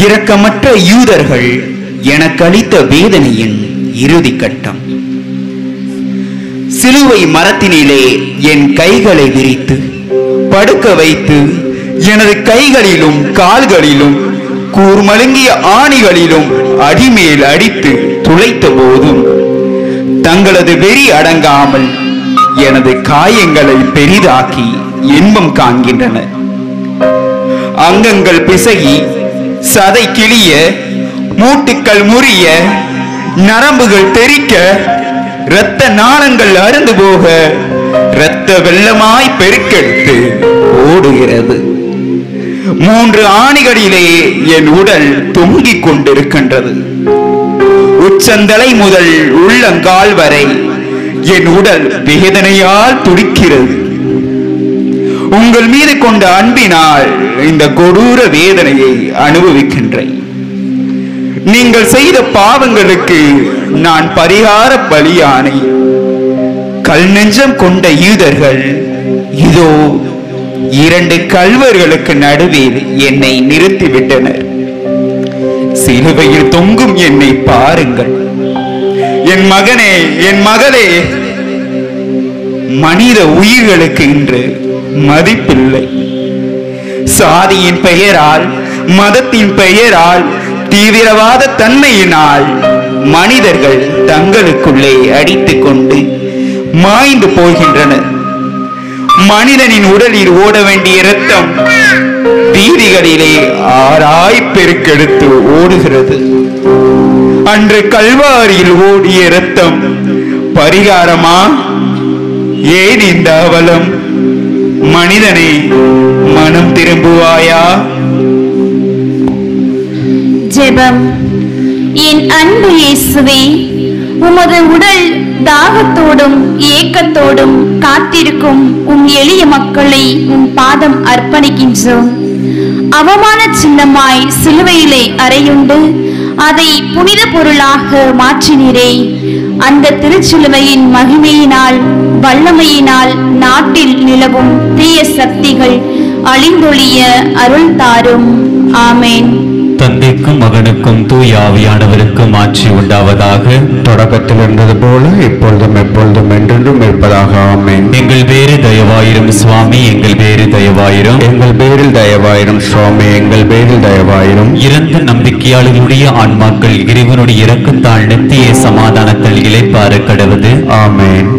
இரக்கமற்ற யூதர்கள் எனக்கு அளித்த வேதனையின் இறுதி கட்டம். சிலுவை மரத்தினிலே என் கைகளை விரித்து படுக்க வைத்து எனது கைகளிலும் கால்களிலும் கூர்மழுங்கிய ஆணிகளிலும் அடிமேல் அடித்து துளைத்த போதும் தங்களது வெறி அடங்காமல் எனது காயங்களை பெரிதாக்கி இன்பம் காண்கின்றனர். அங்கங்கள் பிசகி சதை கிளிய, மூட்டுக்கள் முறிய, நரம்புகள் தெறிக்க, இரத்த நாளங்கள் அருந்து போக இரத்த வெள்ளமாய் பெருக்கெடுத்து ஓடுகிறது. 3 ஆணிகளிலே என் உடல் தொங்கிக் கொண்டிருக்கின்றது. உச்சந்தலை முதல் உள்ளங்கால் வரை என் உடல் வேதனையால் துடிக்கிறது. உங்கள் மீது கொண்ட அன்பினால் இந்த கொடூர வேதனையை அனுபவிக்கின்றேன். நீங்கள் செய்த பாவங்களுக்கு நான் பரிகார பலியானேன். கல் நெஞ்சம் கொண்ட யூதர்கள் இதோ 2 கல்வர்களுக்கு நடுவில் என்னை நிறுத்திவிட்டனர். சிலுவையில் தொங்கும் என்னை பாருங்கள். என் மகனே, என் மகளே, மனித உயிர்களுக்கு இன்று மதிப்பில்லை. சாதியின் பெயரால், மதத்தின் பெயரால், தீவிரவாத தன்மையினால் மனிதர்கள் தங்களுக்குள்ளே அடித்துக் கொண்டு மாய்ந்து போகின்றனர். மனிதனின் உடலில் ஓட வேண்டிய இரத்தம் வீதிகளிலே ஆராய் பெருக்கெடுத்து ஓடுகிறது. அன்று கல்வாரியில் ஓடிய இரத்தம் பரிகாரமா? ஏன் இந்த அவலம்? மனிதனே, மனம் திரும்புவாயா? ஜெபம். என் என் அன்பு இயேசுவே, உமது உடல் தாகத்தோடும் ஏக்கத்தோடும் காத்திருக்கும் எளிய மக்களை பாதம் அர்ப்பணிக்கின்றோம். அவமான சின்னமாய் சிலுவையிலே அறையுண்டு அதை புனித பொருளாக மாற்றினீரே. அந்த திருச்சிலுவையின் மகிமையினால் வல்லமையினால் நாட்டில் நிலவும் தீய சக்திகள் அழிந்தொழிய அருள் தாரும். ஆமேன். தந்தைக்கும் மகனுக்கும் தூய ஆவியானவருக்கும் ஆட்சி உண்டாவதாக. தொடக்கத்தில் இருந்தது போல இப்பொழுதும் எப்பொழுதும் என்றென்றும் இருப்பதாக. ஆமென். எங்கள் பேரு தயவாயிரும் சுவாமி, எங்கள் பேரு தயவாயிரும். எங்கள் பேரில் தயவாயிரும் சுவாமி, எங்கள் பேரில் தயவாயிரும். இறந்த நம்பிக்கையாளர்களுடைய ஆன்மாக்கள் இறைவனுடைய இரக்கத்தால் நித்திய சமாதானத்தில் இளைப்பாற கடவுது. ஆமென்.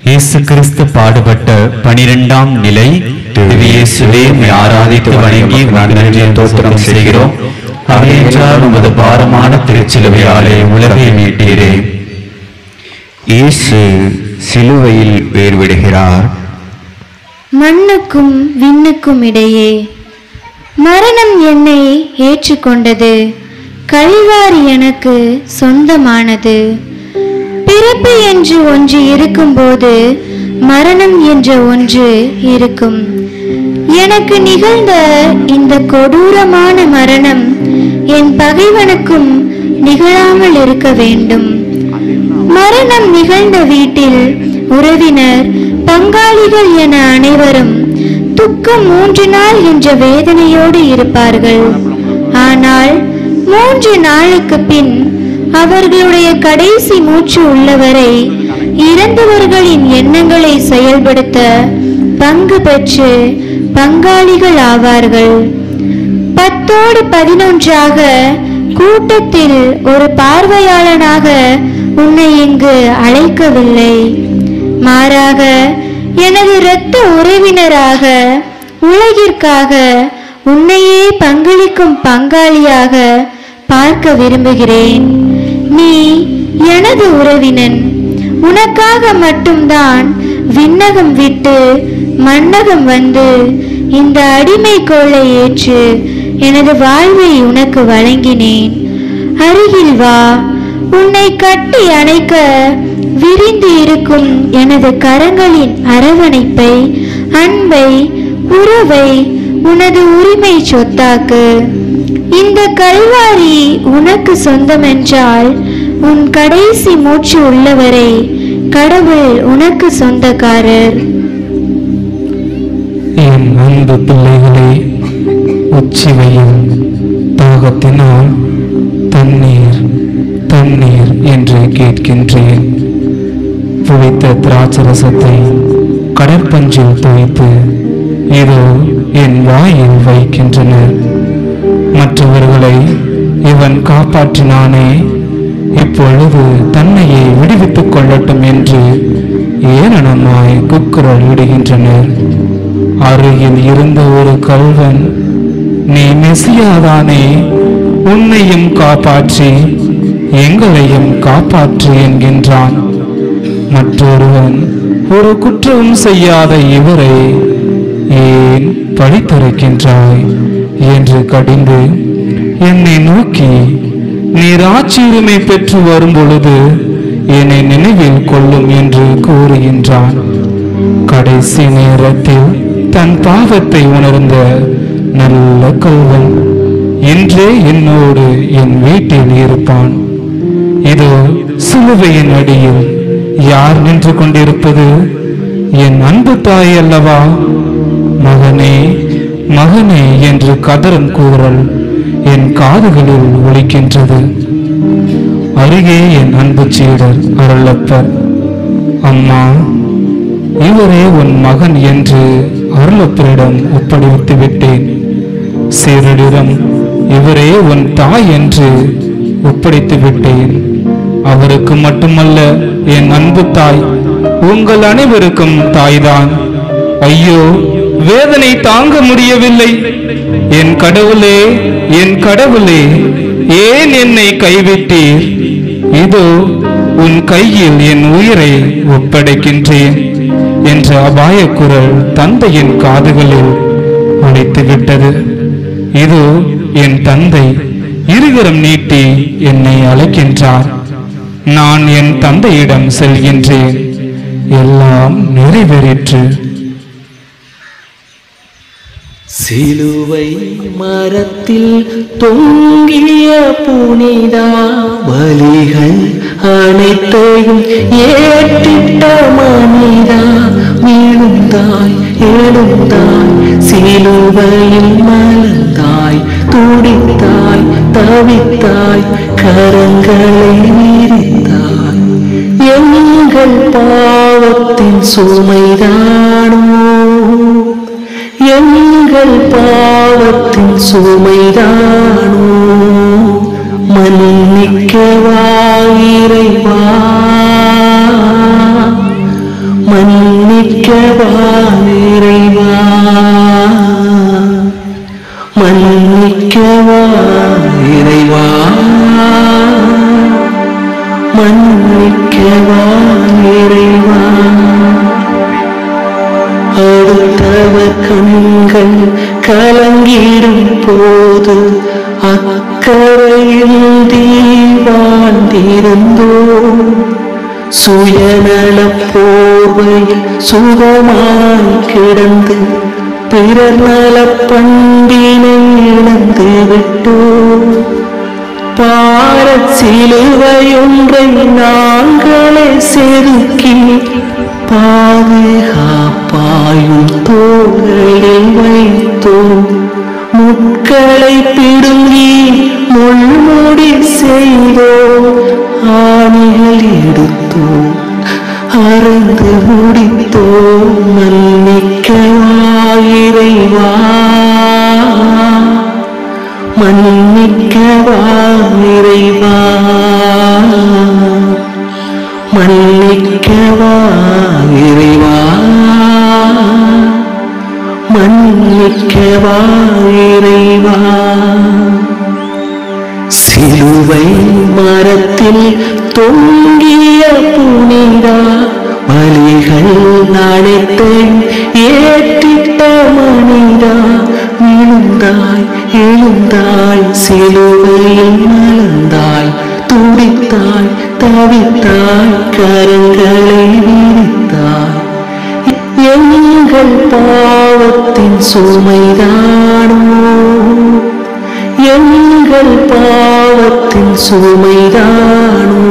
இயேசு கிறிஸ்து பாடுபட்ட 12ஆம் நிலை. இயேசுவே, உம்மை ஆராதித்து வணங்கி நன்றி தோத்திரம் செய்கிறோம். அவையென்றால் உமது பாரமான திருச்சிலுவையாலே உலகை மீட்டீரே. இயேசு சிலுவையில் வேர்விடுகிறார். மண்ணுக்கும் விண்ணுக்கும் இடையே மரணம் என்னை ஏற்றுக்கொண்டது. கல்வாரி எனக்கு சொந்தமானது. பிறப்பு என்று ஒன்று இருக்கும்போது மரணம் என்ற ஒன்று இருக்கும். எனக்கு நிகழ்ந்த இந்த கொடூரமான மரணம் என் பகைவனுக்கும் நிகழாமல் இருக்க வேண்டும். மரணம் நிகழ்ந்த வீட்டில் உறவினர் பங்காளிகள் என அனைவரும் துக்கம் 3 நாள் என்ற வேதனையோடு இருப்பார்கள். ஆனால் 3 நாளுக்கு பின் அவர்களுடைய கடைசி மூச்சு உள்ளவரை இறந்தவர்களின் எண்ணங்களை செயல்படுத்த பங்கு பெற்று பங்காளிகள் ஆவார்கள். 10ஓடு 11ஆக கூட்டத்தில் ஒரு பார்வையாளனாக உன்னை இங்கு அழைக்கவில்லை. மாறாக எனது இரத்த உறவினராக உலகிற்காக உன்னையே பங்களிக்கும் பங்காளியாக பார்க்க விரும்புகிறேன். நீ எனது உறவினன். உனக்காக மட்டும்தான் விண்ணகம் விட்டு மண்ணகம் வந்து இந்த அடிமை கோலை ஏற்று எனது வாழ்வை உனக்கு வழங்கினேன். அருகில் வா. உன்னை கட்டி அணைக்க விரிந்து இருக்கும் எனது கரங்களின் அரவணைப்பை, அன்பை, உறவை உனது உரிமை சொத்தாக்கு. இந்த கல்வாரி உனக்கு சொந்தமென்றால் உன் கடைசி மூச்சு உள்ளவரை கடவுள் உனக்கு சொந்தக்காரர். என் அன்பு பிள்ளைகளே, உச்சிவையில் தாகத்தினால் தண்ணீர் தண்ணீர் என்று கேட்கின்றேன். புளித்த திராட்சரசத்தை கடற்பஞ்சில் தோய்த்து இதோ என் வாயில் வைக்கின்றனர். மற்றவர்களை இவன் காப்பாற்றினானே, இப்பொழுது தன்னையே விடுவித்துக் கொள்ளட்டும் என்று ஏளனமாய் குக்குரல் விடுகின்றனர். அருகில் இருந்த ஒரு கள்வன், நீ மெசியாதானே, உன்னையும் காப்பாற்றி எங்களையும் காப்பாற்று என்கின்றான். மற்றொருவன், ஒரு குற்றமும் செய்யாத இவரை ஏன் பழித்தரைக்கின்றாய் என்று கடிந்து என்னை நோக்கி, நீர் ஆட்சியுரிமை பெற்று வரும் பொழுது என்னை நினைவில் கொள்ளும் என்று கூறுகின்றான். கடைசி நேரத்தில் தன் பாவத்தை உணர்ந்த நல்ல கள்வன் இன்றே என்னோடு என் வீட்டில் இருப்பான். இதோ சிலுவையின் அடியில் யார் நின்று கொண்டிருப்பது? என் அன்பு தாய் அல்லவா? மகனே மகனே என்று கதறும் கூறல் என் காதுகளில் ஒலிக்கின்றது. அருகே என் அன்பு சீடர் அருளப்பர். அம்மா, இவரே உன் மகன் என்று அருளப்பரிடம் ஒப்படைத்து விட்டேன். சீரடிடம் இவரே உன் தாய் என்று ஒப்படைத்து விட்டேன். அவருக்கு மட்டுமல்ல, என் அன்பு தாய், உங்கள் அனைவருக்கும் தாய்தான். ஐயோ, வேதனை தாங்க முடியவில்லை. என் கடவுளே, என் கடவுளே, ஏன் என்னை கைவிட்டீர்? இதோ உன் கையில் என் உயிரை ஒப்படைக்கின்றேன் என்ற அபாய குரல் தந்தையின் காதுகளில் ஒலித்து விட்டது. இதோ என் தந்தை இருகரம் நீட்டி என்னை அழைக்கின்றார். நான் என் தந்தையிடம் செல்கின்றேன். எல்லாம் நிறைவேறிற்று. சிலுவை மரத்தில் தொங்கிய புனிதா, பலிகள் அனைத்தையும் ஏற்றிட்ட மனிதா, விழுந்தாய் எழுந்தாய், சிலுவையில் மலர்ந்தாய், துடித்தாய் தவித்தாய், கரங்களை விரித்தாய். எங்கள் பாவத்தின் சுமைதானோ, எங்கள் பாவத்தின் சுமைதானோ, மன்னிக்கவா இறைவா, மன்னிக்கவா இறைவா, மன்னிக்கவா இறைவா, மன்னிக்கவா இறைவா. அடுத்தவர் கண்கள் கலங்கிடும் போது அக்கறையில் வாழ்ந்திருந்தோ, சுயநல போர்வையில் சுகமாய் கிடந்து பிறர் நல பண்பினை இழந்து விட்டோ. பாரச் சிலுவையொன்றை நாங்களே செதுக்கி பாதுகாப்பாயும் தோள்களில் வைத்தோம். முட்களை பிடுங்கி முள்முடி செய்தோம், ஆணிகள் எடுத்தோம், அறுந்து முடித்தோம். மன்னிக்கவா இறைவா, மன்னிக்கவா இறைவா, மன்னிக்கவா இறைவா, மன்னிக்கவா இறைவா. சிலுவை மரத்தில் தொங்கிய புனிதா, பலிகள் அனைத்தையும் ஏற்றிட்ட மனிதா, விழுந்தாய் எழுந்தாய், சிலுவையில் மலர்ந்தாய், துடித்தாய் தவித்தாய், கரங்களை விரித்தாய். எங்கள் பாவத்தின் சுமைதானோ, எங்கள் பாவத்தின் சுமைதானோ,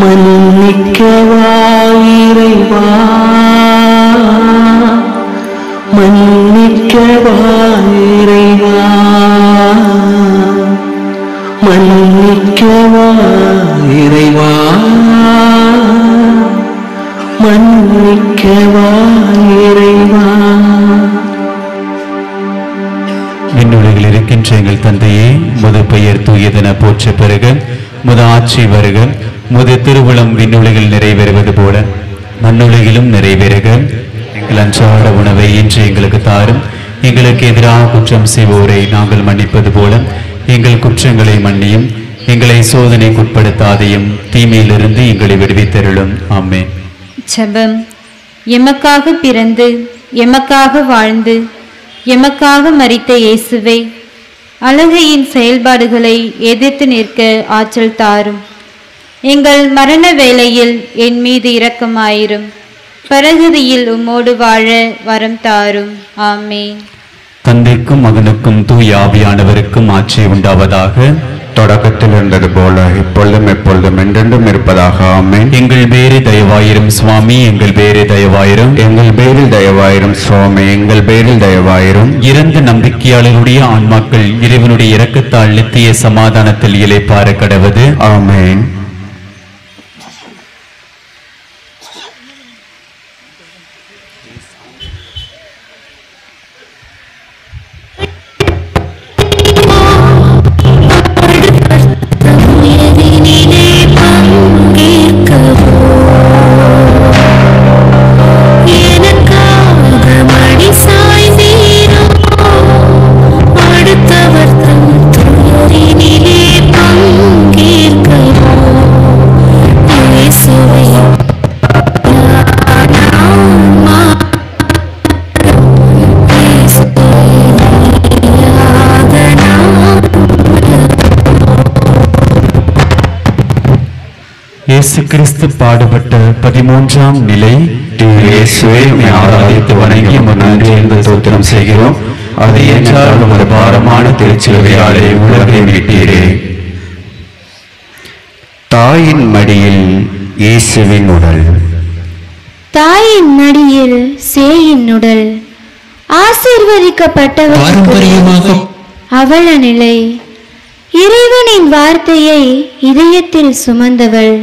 மன்னிக்கவா இறைவா, மன்னிக்கவா இறைவா, மன்னிக்கவா இறைவா, மன்னிக்கவா இறைவா. விண்ணுலகில் இருக்கின்ற எங்கள் தந்தையே, முது பெயர் தூயதென போற்ற பெறுக, முது ஆட்சி வருக, முது திருவுளம் விண்ணுலகில் நிறைவேறுவது போல மண்ணுலகிலும் நிறைவேறுக. எங்கள் அன்றாட உணவை இன்று எங்களுக்கு தாரும். எங்களுக்கு எதிராக குற்றம் செய்வோரை நாங்கள் மன்னிப்பது போல எங்கள் குற்றங்களை மன்னியும். எங்களை சோதனைக்குட்படுத்தாதையும், தீமையிலிருந்து எங்களை விடுவித்தருளும். ஆமென். ஜெபம். எமக்காக பிறந்து எமக்காக வாழ்ந்து எமக்காக மரித்த இயேசுவே, அழுகையின் செயல்பாடுகளை எதிர்த்து நிற்க ஆற்றல் தாரும். எங்கள் மரண வேளையில் என் மீது இரக்கமாயிரும். பரகதியில் உம்மோடு வாழ வரம் தாரும். ஆமென். தந்தைக்கும் மகனுக்கும் தூய ஆவியானவருக்கும் ஆட்சி உண்டாவதாக. தொடக்கத்தில் இருந்தது போல இப்பொழுதும் எப்பொழுதும் என்றென்றும் இருப்பதாக ஆமென். எங்கள் பேரு தயவாயிரும் சுவாமி, எங்கள் பேரு தயவாயிரும். எங்கள் பேரில் தயவாயிரும் சுவாமி, எங்கள் பேரில் தயவாயிரும். இறந்த நம்பிக்கையாளருடைய ஆன்மாக்கள் இறைவனுடைய இரக்கத்தால் நித்திய சமாதானத்தில் இளைப்பாற கடவது. ஆமென். இயேசு கிறிஸ்து பாடுபட்ட 13ஆம் நிலை. இயேசுவே, உம்மை ஆராதித்து வணங்கி உமக்கு நன்றி என்று ஸ்தோத்திரம் செய்கிறோம். அது ஏனென்றால் உமது பாரமான திருச்சிலுவையாலே உலகை மீட்டீரே. தாயின் மடியில் இயேசுவின் உடல். தாயின் மடியில் சேயின் உடல். ஆசீர்வதிக்கப்பட்டவர்களுக்கு அவல நிலை. இறைவனின் வார்த்தையை இதயத்தில் சுமந்தவள்,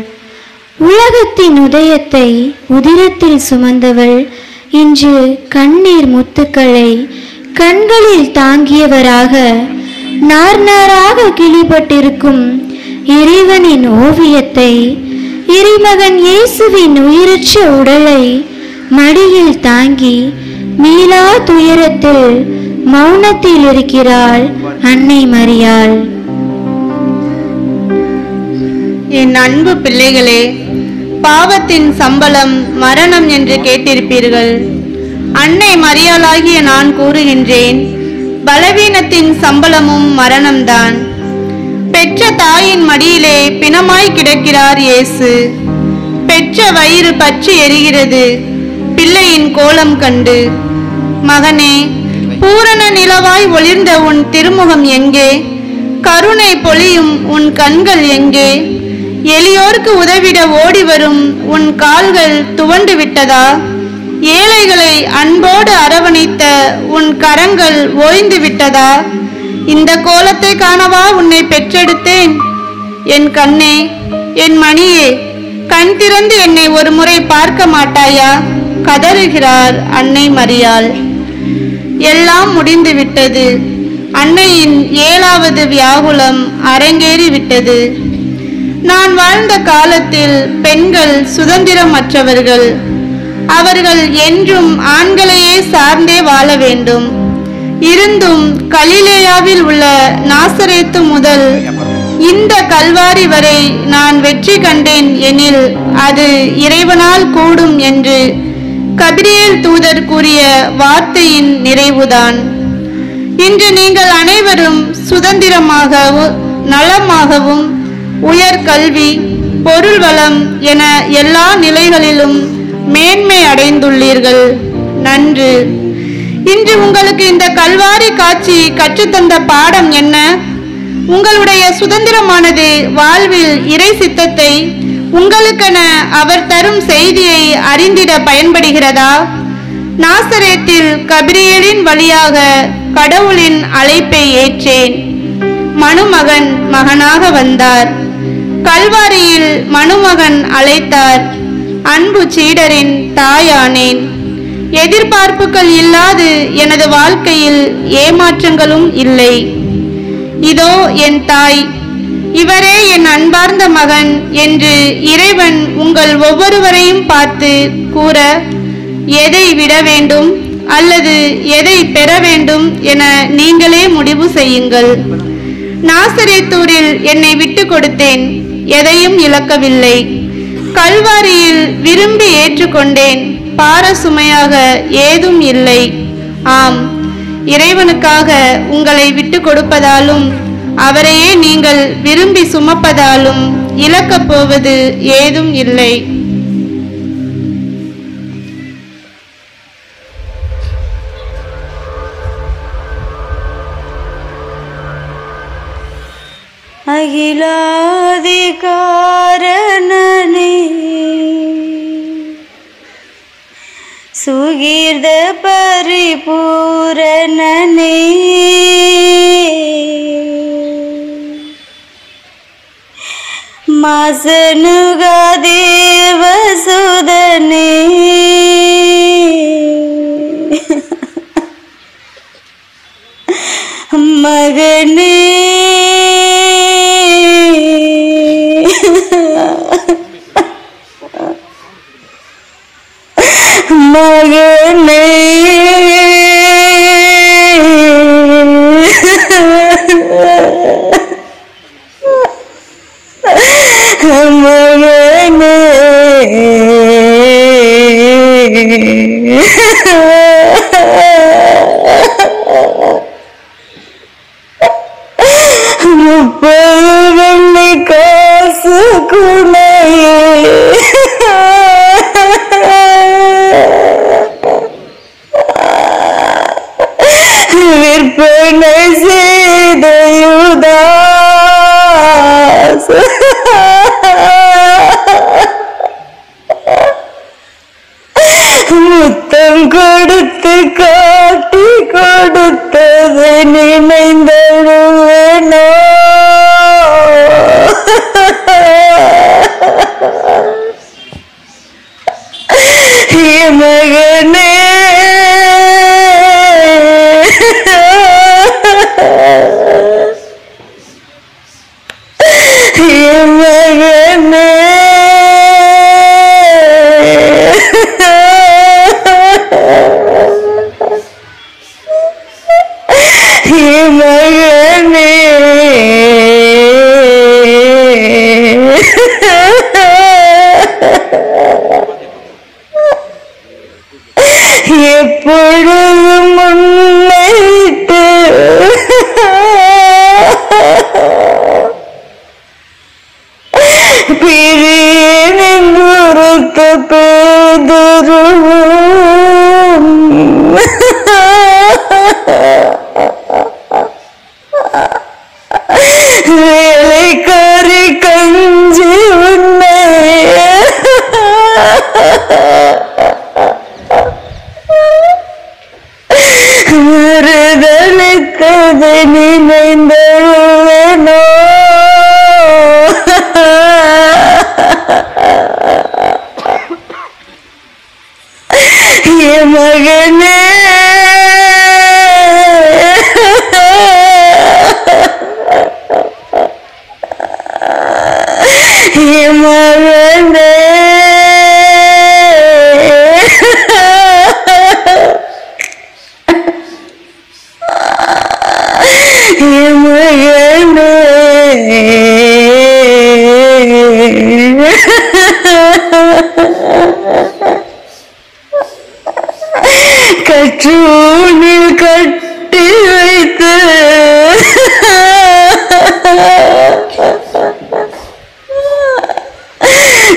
உலகத்தின் உதயத்தை உதிரத்தில் சுமந்தவள், இன்று கண்ணீர் முத்துக்களை கண்களில் தாங்கியவராக நார் நாராக கிளிப்பட்டிருக்கும் இறைவனின் ஓவியத்தை, இறைமகன் இயேசுவின் உயிரற்ற உடலை மடியில் தாங்கி மீளா துயரத்தில் மௌனத்தில் இருக்கிறாள் அன்னை மரியாள். என் அன்பு பிள்ளைகளே, பாவத்தின் சம்பளம் மரணம் என்று கேட்டிருப்பீர்கள். அன்னை மரியாளாகிய நான் கூறுகின்றேன், பலவீனத்தின் சம்பளமும் மரணம்தான். பெற்ற தாயின் மடியிலே பிணமாய் கிடக்கிறார் இயேசு. பெற்ற வயிறு பற்றி எரிகிறது பிள்ளையின் கோலம் கண்டு. மகனே, பூரண நிலவாய் ஒளிர்ந்த உன் திருமுகம் எங்கே? கருணை பொழியும் உன் கண்கள் எங்கே? எளியோர்க்கு உதவிட ஓடி வரும் உன் கால்கள் துவண்டு விட்டதா? ஏழைகளை அன்போடு அரவணைத்த உன் கரங்கள் ஓய்ந்து விட்டதா? இந்த கோலத்தை காணவா உன்னை பெற்றெடுத்தேன்? என் கண்ணே, என் மணியே, கண் திறந்து என்னை ஒரு முறை பார்க்க மாட்டாயா? கதறுகிறார் அன்னை மரியாள். எல்லாம் முடிந்து விட்டது. அன்னையின் 7வது வியாகுலம் அரங்கேறி விட்டது. நான் வாழ்ந்த காலத்தில் பெண்கள் சுதந்திரமற்றவர்கள். அவர்கள் என்றும் ஆண்களையே சார்ந்தே வாழ வேண்டும். இருந்தும் கலிலேயாவில் உள்ள நாசரேத்து முதல் இந்த கல்வாரி வரை நான் வெற்றி கண்டேன் எனில் அது இறைவனால் கூடும் என்று கபிரியேல் தூதர் கூறிய வார்த்தையின் நிறைவுதான். இன்று நீங்கள் அனைவரும் சுதந்திரமாகவும் நலமாகவும் உயர் கல்வி, பொருள் வளம் என எல்லா நிலைகளிலும் மேன்மை அடைந்துள்ளீர்கள். நன்று. இன்று உங்களுக்கு இந்த கல்வாரி காட்சி கற்றுத்தந்த பாடம் என்ன? உங்களுடைய சுதந்திரமானது வாழ்வில் இறை சித்தத்தை உங்களுக்கென அவர் தரும் செய்தியை அறிந்திட பயன்படுகிறதா? நாசரேத்தில் கபிரியேலின் வழியாக கடவுளின் அழைப்பை ஏற்றேன். மணுமகன் மகனாக வந்தார். கல்வாரியில் மணுமகன் அழைத்தார். அன்பு சீடரின் தாயானேன். எதிர்பார்ப்புகள் இல்லாது எனது வாழ்க்கையில் ஏமாற்றங்களும் இல்லை. இதோ என் தாய், இவரே என் அன்பார்ந்த மகன் என்று இறைவன் உங்கள் ஒவ்வொருவரையும் பார்த்து கூற, எதை விட வேண்டும் அல்லது எதை பெற வேண்டும் என நீங்களே முடிவு செய்யுங்கள். நாசரேத்தூரில் என்னை விட்டு கொடுத்தேன், எதையும் இழக்கவில்லை. கல்வாரியில் விரும்பி ஏற்றுக்கொண்டேன், பார சுமையாக ஏதும் இல்லை. ஆம், இறைவனுக்காக உங்களை விட்டு கொடுப்பதாலும் அவரையே நீங்கள் விரும்பி சுமப்பதாலும் இழக்கப் போவது ஏதும் இல்லை. அகிலாதிகாரணனே சுகீர்த பரிபூரணனே மாசனுகா தேவசுதனே மகனே மகனே முப்பது காசு குணையே விற்பனை செய்த யுதாஸ் முத்தம் கொடுத்து காட்டி கொடுத்தது நினைந்தழுவேனோ மகனே எப்பொழுதும் முன்னிட்டு பிரியனின் உருத்த பேதுருவும் வேலைக்காரி கஞ்சி உன்னை மறுதளித்தது நினைந்தழுவேனோ என் மகனே என் மகனே கற்றூனில் கட்டி வைத்து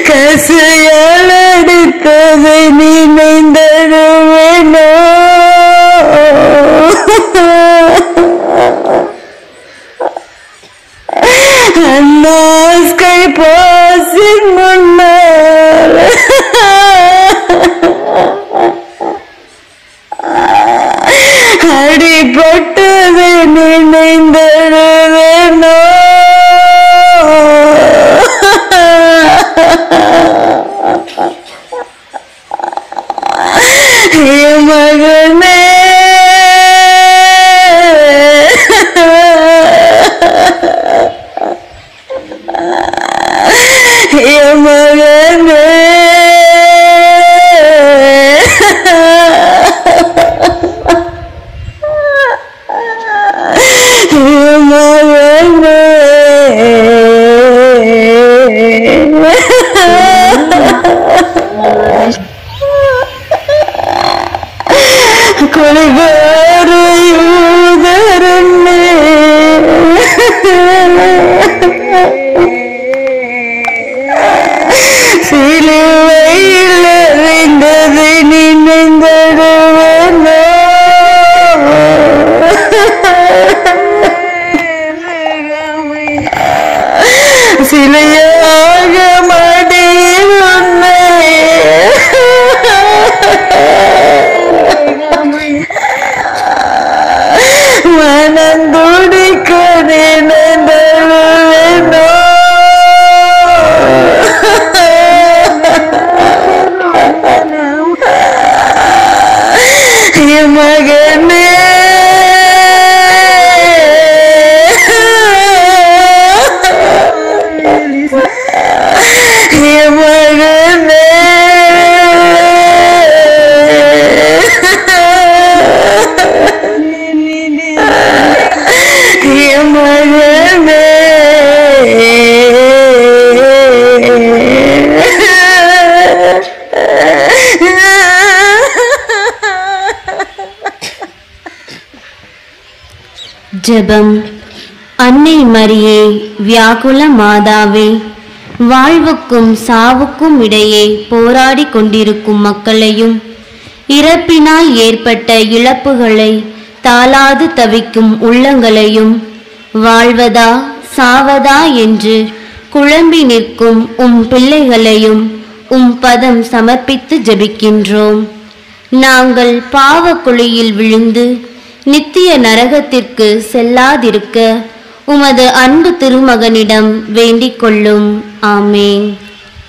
கசையால் அடித்ததை நினைந்தழுவேனோ அன்னாஸ்கை பாசின் முன்னால் அடிபட்டது நினைந்தழுவேனோ என் மகனே என் மகனே சிலையாக மடியில் உன்னை மனந்துடிக்க நினைந்தழுவேனோ மகனே மகனே ஜெபம். அன்னை மரியே, வியாகுல மாதாவே, வாழ்வுக்கும் சாவுக்கும் இடையே போராடி கொண்டிருக்கும் மக்களையும் இறப்பினால் ஏற்பட்ட இழப்புகளை தாளாது தவிக்கும் உள்ளங்களையும் வாழ்வதா சாவதா என்று குழம்பி நிற்கும் பிள்ளைகளையும் பதம் சமர்ப்பித்து ஜெபிக்கின்றோம். நாங்கள் பாவ குழியில் விழுந்து நித்திய நரகத்திற்கு செல்லாதிருக்க உமது அன்பு திருமகனிடம் வேண்டிக் கொள்ளும். ஆமேன்.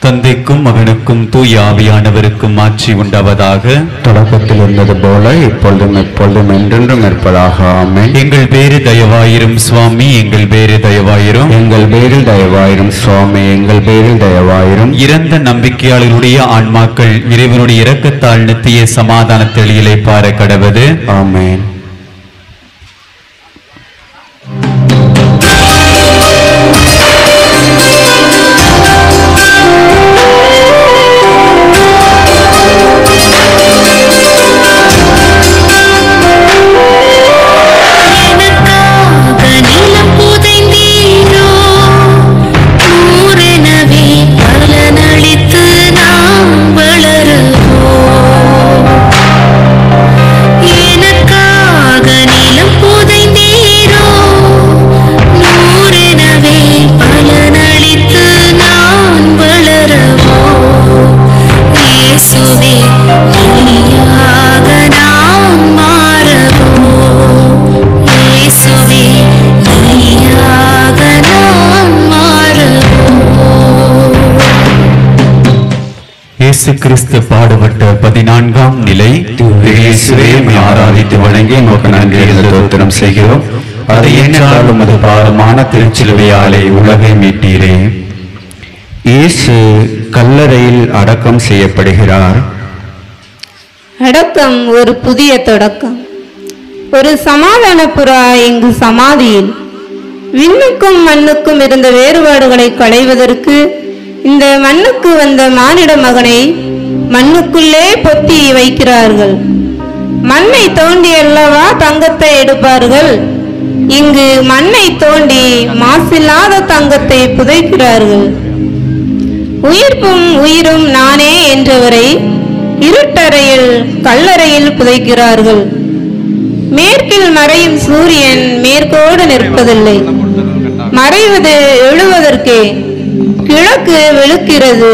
தந்தைக்கும் மகனுக்கும் தூய ஆவியானவருக்கும் ஆட்சி உண்டாவதாக. தொடக்கத்தில் இருந்தது போல இப்பொழுதும் எப்பொழுதும் என்றென்றும் இருப்பதாக. ஆமென். எங்கள் பேரு தயவாயிரும் சுவாமி, எங்கள் பேரு தயவாயிரும். எங்கள் பேரில் தயவாயிரும் சுவாமி, எங்கள் பேரில் தயவாயிரும். இறந்த நம்பிக்கையாளர்களுடைய ஆன்மாக்கள் இறைவனுடைய இரக்கத்தால் நித்திய சமாதான தெளியிலை பார கடவது. ஆமென். இயேசு கிறிஸ்து பாடுபட்ட 14ஆம் நிலை. இயேசுவே, உம்மை ஆராதித்து வணங்கி உமக்கு நன்றி ஸ்தோத்திரம் செய்கிறோம். அதை ஏனென்றால் உமது பாரமான திருச்சிலுவையாலே உலகை மீட்டீரே. இயேசு கல்லறையில் அடக்கம் செய்யப்படுகிறார். அடக்கம் ஒரு புதிய தொடக்கம். ஒரு சமாதான புறா இங்கு சமாதியில். விண்ணுக்கும் மண்ணுக்கும் இருந்த வேறுபாடுகளை களைவதற்கு இந்த மண்ணுக்கு வந்த மானிட மகனை மண்ணுக்குள்ளே பொத்தி வைக்கிறார்கள். மண்ணை தோண்டி அல்லவா தங்கத்தை எடுப்பார்கள். இங்கு மண்ணை தோண்டி மாசில்லாத தங்கத்தை புதைக்கிறார்கள். உயிர்ப்பும் உயிரும் நானே என்றவரை இருட்டறையில் கல்லறையில் புதைக்கிறார்கள். மேற்கில் மறையும் சூரியன் மேற்கோடு நிற்பதில்லை, மறைவது எழுவதற்கே. கிழக்கு வெளுக்கிறது,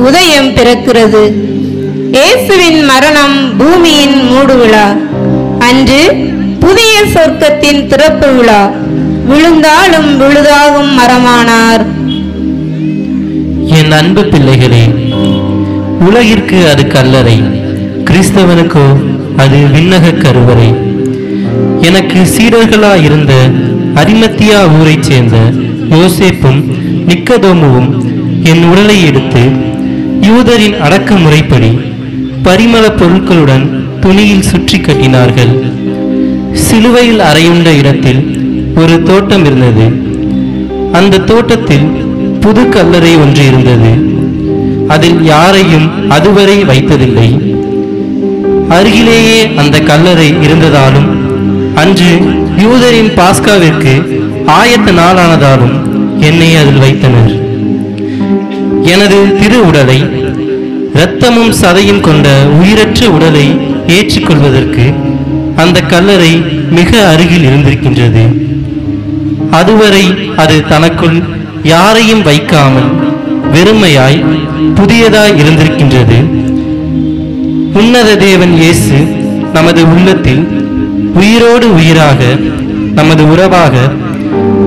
உதயம் பிறக்கிறது. இயேசுவின் மரணம் பூமியின் மூடு விழா அன்று புதிய சொர்க்கத்தின் திறப்பு விழா. விழுந்தாலும் விழுதாகும் மரமானார். என் அன்பு பிள்ளைகளே, உலகிற்கு அது கல்லறை, கிறிஸ்தவனுக்கோ அது விண்ணக கருவறை. எனக்கு சீடர்களாயிருந்த அரிமத்தியா ஊரைச் சேர்ந்த யோசேப்பும் நிக்கதோமுவும் என் உடலை எடுத்து யூதரின் அடக்க முறைப்படி பரிமள பொருட்களுடன் துணியில் சுற்றி கட்டினார்கள். சிலுவையில் அறையுண்ட இடத்தில் ஒரு தோட்டம் இருந்தது. அந்த தோட்டத்தில் புது கல்லறை ஒன்று இருந்தது. அதில் யாரையும் அதுவரை வைத்ததில்லை. அருகிலேயே அந்த கல்லறை இருந்ததாலும் அன்று யூதரின் பாஸ்காவிற்கு ஆயத்த நாளானதாலும் என்னை அதில் வைத்தனர். எனது திரு உடலை, இரத்தமும் சதையும் கொண்ட உயிரற்ற உடலை ஏற்றுக்கொள்வதற்கு அந்த கல்லறை மிக அருகில் இருந்திருக்கின்றது. அதுவரை அது தனக்குள் யாரையும் வைக்காமல் வெறுமையாய் புதியதாய் இருந்திருக்கின்றது. உன்னத தேவன் இயேசு நமது உள்ளத்தில் உயிரோடு உயிராக, நமது உறவாக,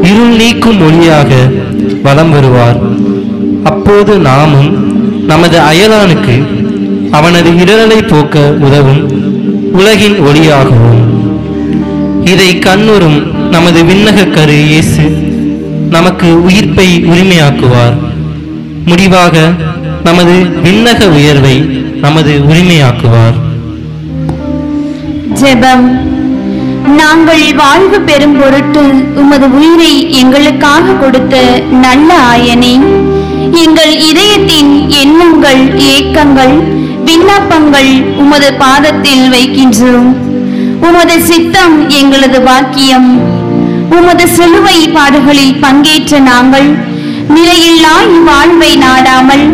இருள் நீக்கும் ஒளியாக வலம் வருவார். அப்போது நாமும் நமது அயலானுக்கு அவனது இடரலை போக்க உதவும் உலகின் ஒளியாகவும். இதை கண்ணுறும் நமது விண்ணக கரு இயேசு நமக்கு உயிர்ப்பை உரிமையாக்குவார். முடிவாக நமது விண்ணக உயர்வை நமது உரிமையாக்குவார். ஜெபம். நாங்கள் வாழ்வு பெறும் பொருட்டு உமது உயிரை எங்களுக்காக கொடுத்த நல்ல ஆயனே, எங்கள் இதயத்தின் எண்ணங்கள், ஏக்கங்கள், விண்ணப்பங்கள் உமது பாதத்தில் வைக்கின்றோம். உமது சித்தம் எங்களது வாக்கியம். உமது சிலுவை பாடுகளில் பங்கேற்ற நாங்கள் நிலையில்லா இவ்வாழ்வை நாடாமல்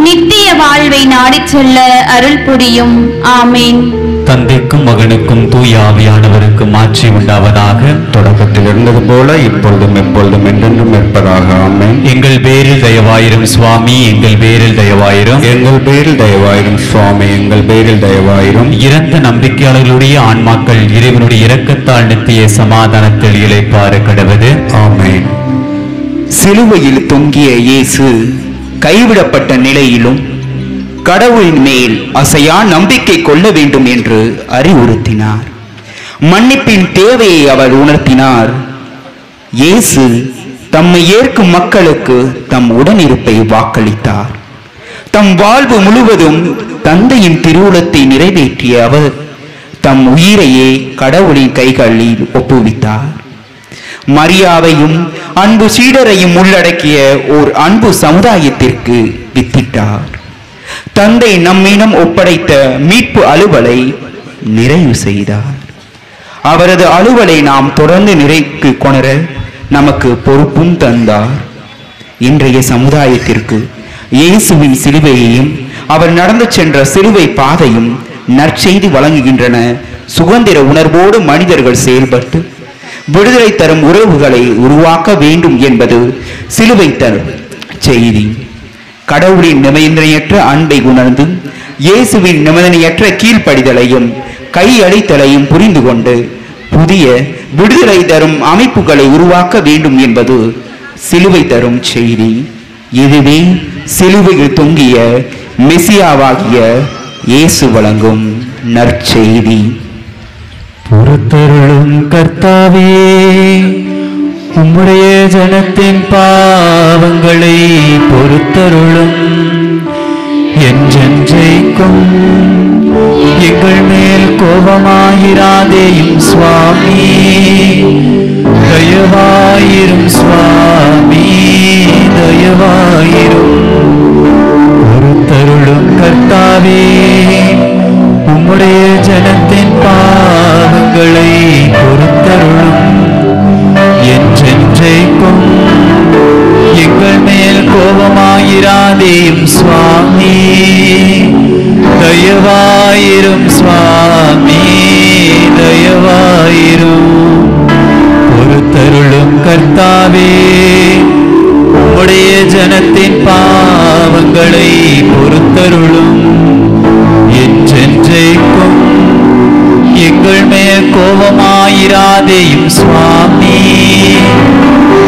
நித்திய வாழ்வை நாடிச் செல்ல அருள் புரியும். ஆமேன். தந்தைக்கும் மகனுக்கும் தூய ஆவியானவருக்கும் ஆட்சி உண்டாவதாக. தொடக்கத்தில் இருந்தது போல இப்பொழுதும் எப்பொழுதும் என்றென்றும் இருப்பதாக. ஆமென். எங்கள் பேரில் தயவாயிரும் சுவாமி, எங்கள் பேரில் தயவாயிரும். எங்கள் பேரில் தயவாயிரும் சுவாமி, எங்கள் பேரில் தயவாயிரும். இறந்த நம்பிக்கையாளர்களுடைய ஆன்மாக்கள் இறைவனுடைய இரக்கத்தால் நித்திய சமாதானத்தில் இளைப்பாற கடவது. ஆமென். சிலுவையில் தொங்கிய இயேசு கைவிடப்பட்ட நிலையிலும் கடவுளின் மேல் அசையா நம்பிக்கை கொள்ள வேண்டும் என்று அறிவுறுத்தினார். மன்னிப்பின் தேவையை அவர் உணர்த்தினார். இயேசு தம்மை ஏற்கும் மக்களுக்கு தம் உடனிருப்பை வாக்களித்தார். தம் வாழ்வு முழுவதும் தந்தையின் திருவுளத்தை நிறைவேற்றிய அவர் தம் உயிரையே கடவுளின் கைகளில் ஒப்புவித்தார். மரியாவையும் அன்பு சீடரையும் உள்ளடக்கிய ஓர் அன்பு சமுதாயத்திற்கு வித்திட்டார். தந்தை நம்மிடம் ஒப்படைத்த மீட்பு அலுவலை நிறைவு செய்தார். அவரது அலுவலை நாம் தொடர்ந்து நிறைக்கு கொணர நமக்கு பொறுப்பும் தந்தார். இன்றைய சமுதாயத்திற்கு இயேசுவின் சிலுவையையும் அவர் நடந்து சென்ற சிலுவை பாதையும் நற்செய்தி வழங்குகின்றன. சுதந்திர உணர்வோடு மனிதர்கள் செயல்பட்டு விடுதலை தரும் உறவுகளை உருவாக்க வேண்டும் என்பது சிலுவை தரும் செய்தி. கடவுளின் நிபந்தனையற்ற அன்பை உணர்ந்து இயேசுவின் நிபந்தனையற்ற கீழ்ப்படிதலையும் கையளித்தலையும் புரிந்து கொண்டு புதிய விடுதலை தரும் அமைப்புகளை உருவாக்க வேண்டும் என்பது சிலுவை தரும் செய்தி. இதுவே சிலுவையில் தொங்கிய மெசியாவாகிய இயேசு வழங்கும் நற்செய்தி. பொறுத்தருளும் கர்த்தாவே, உம்முடைய ஜனத்தின் பாவங்களை பொறுத்தருளும். என்றென்றைக்கும் எங்கள் மேல் கோபமாயிராதேயும் சுவாமி, தயவாயிரும் சுவாமி, தயவாயிரும். பொறுத்தருளும் கர்த்தாவே, உம்முடைய ஜனத்தின் பாவங்களை பொறுத்தருளும். என்றென்றைக்கும் எங்கள் மேல் கோபமாயிராதேயும் சுவாமி, தயவாயிரும் சுவாமி, தயவாயிரும். பொறுத்தருளும் கர்த்தாவே, உம்முடைய ஜனத்தின் பாவங்களை பொறுத்தருளும். என்றென்றைக்கும் எங்கள் மேல் கோபமாயிராதேயும் சுவாமி,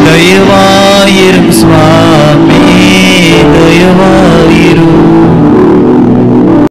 தயவாயிரும் சுவாமி, தயவாயிரும்.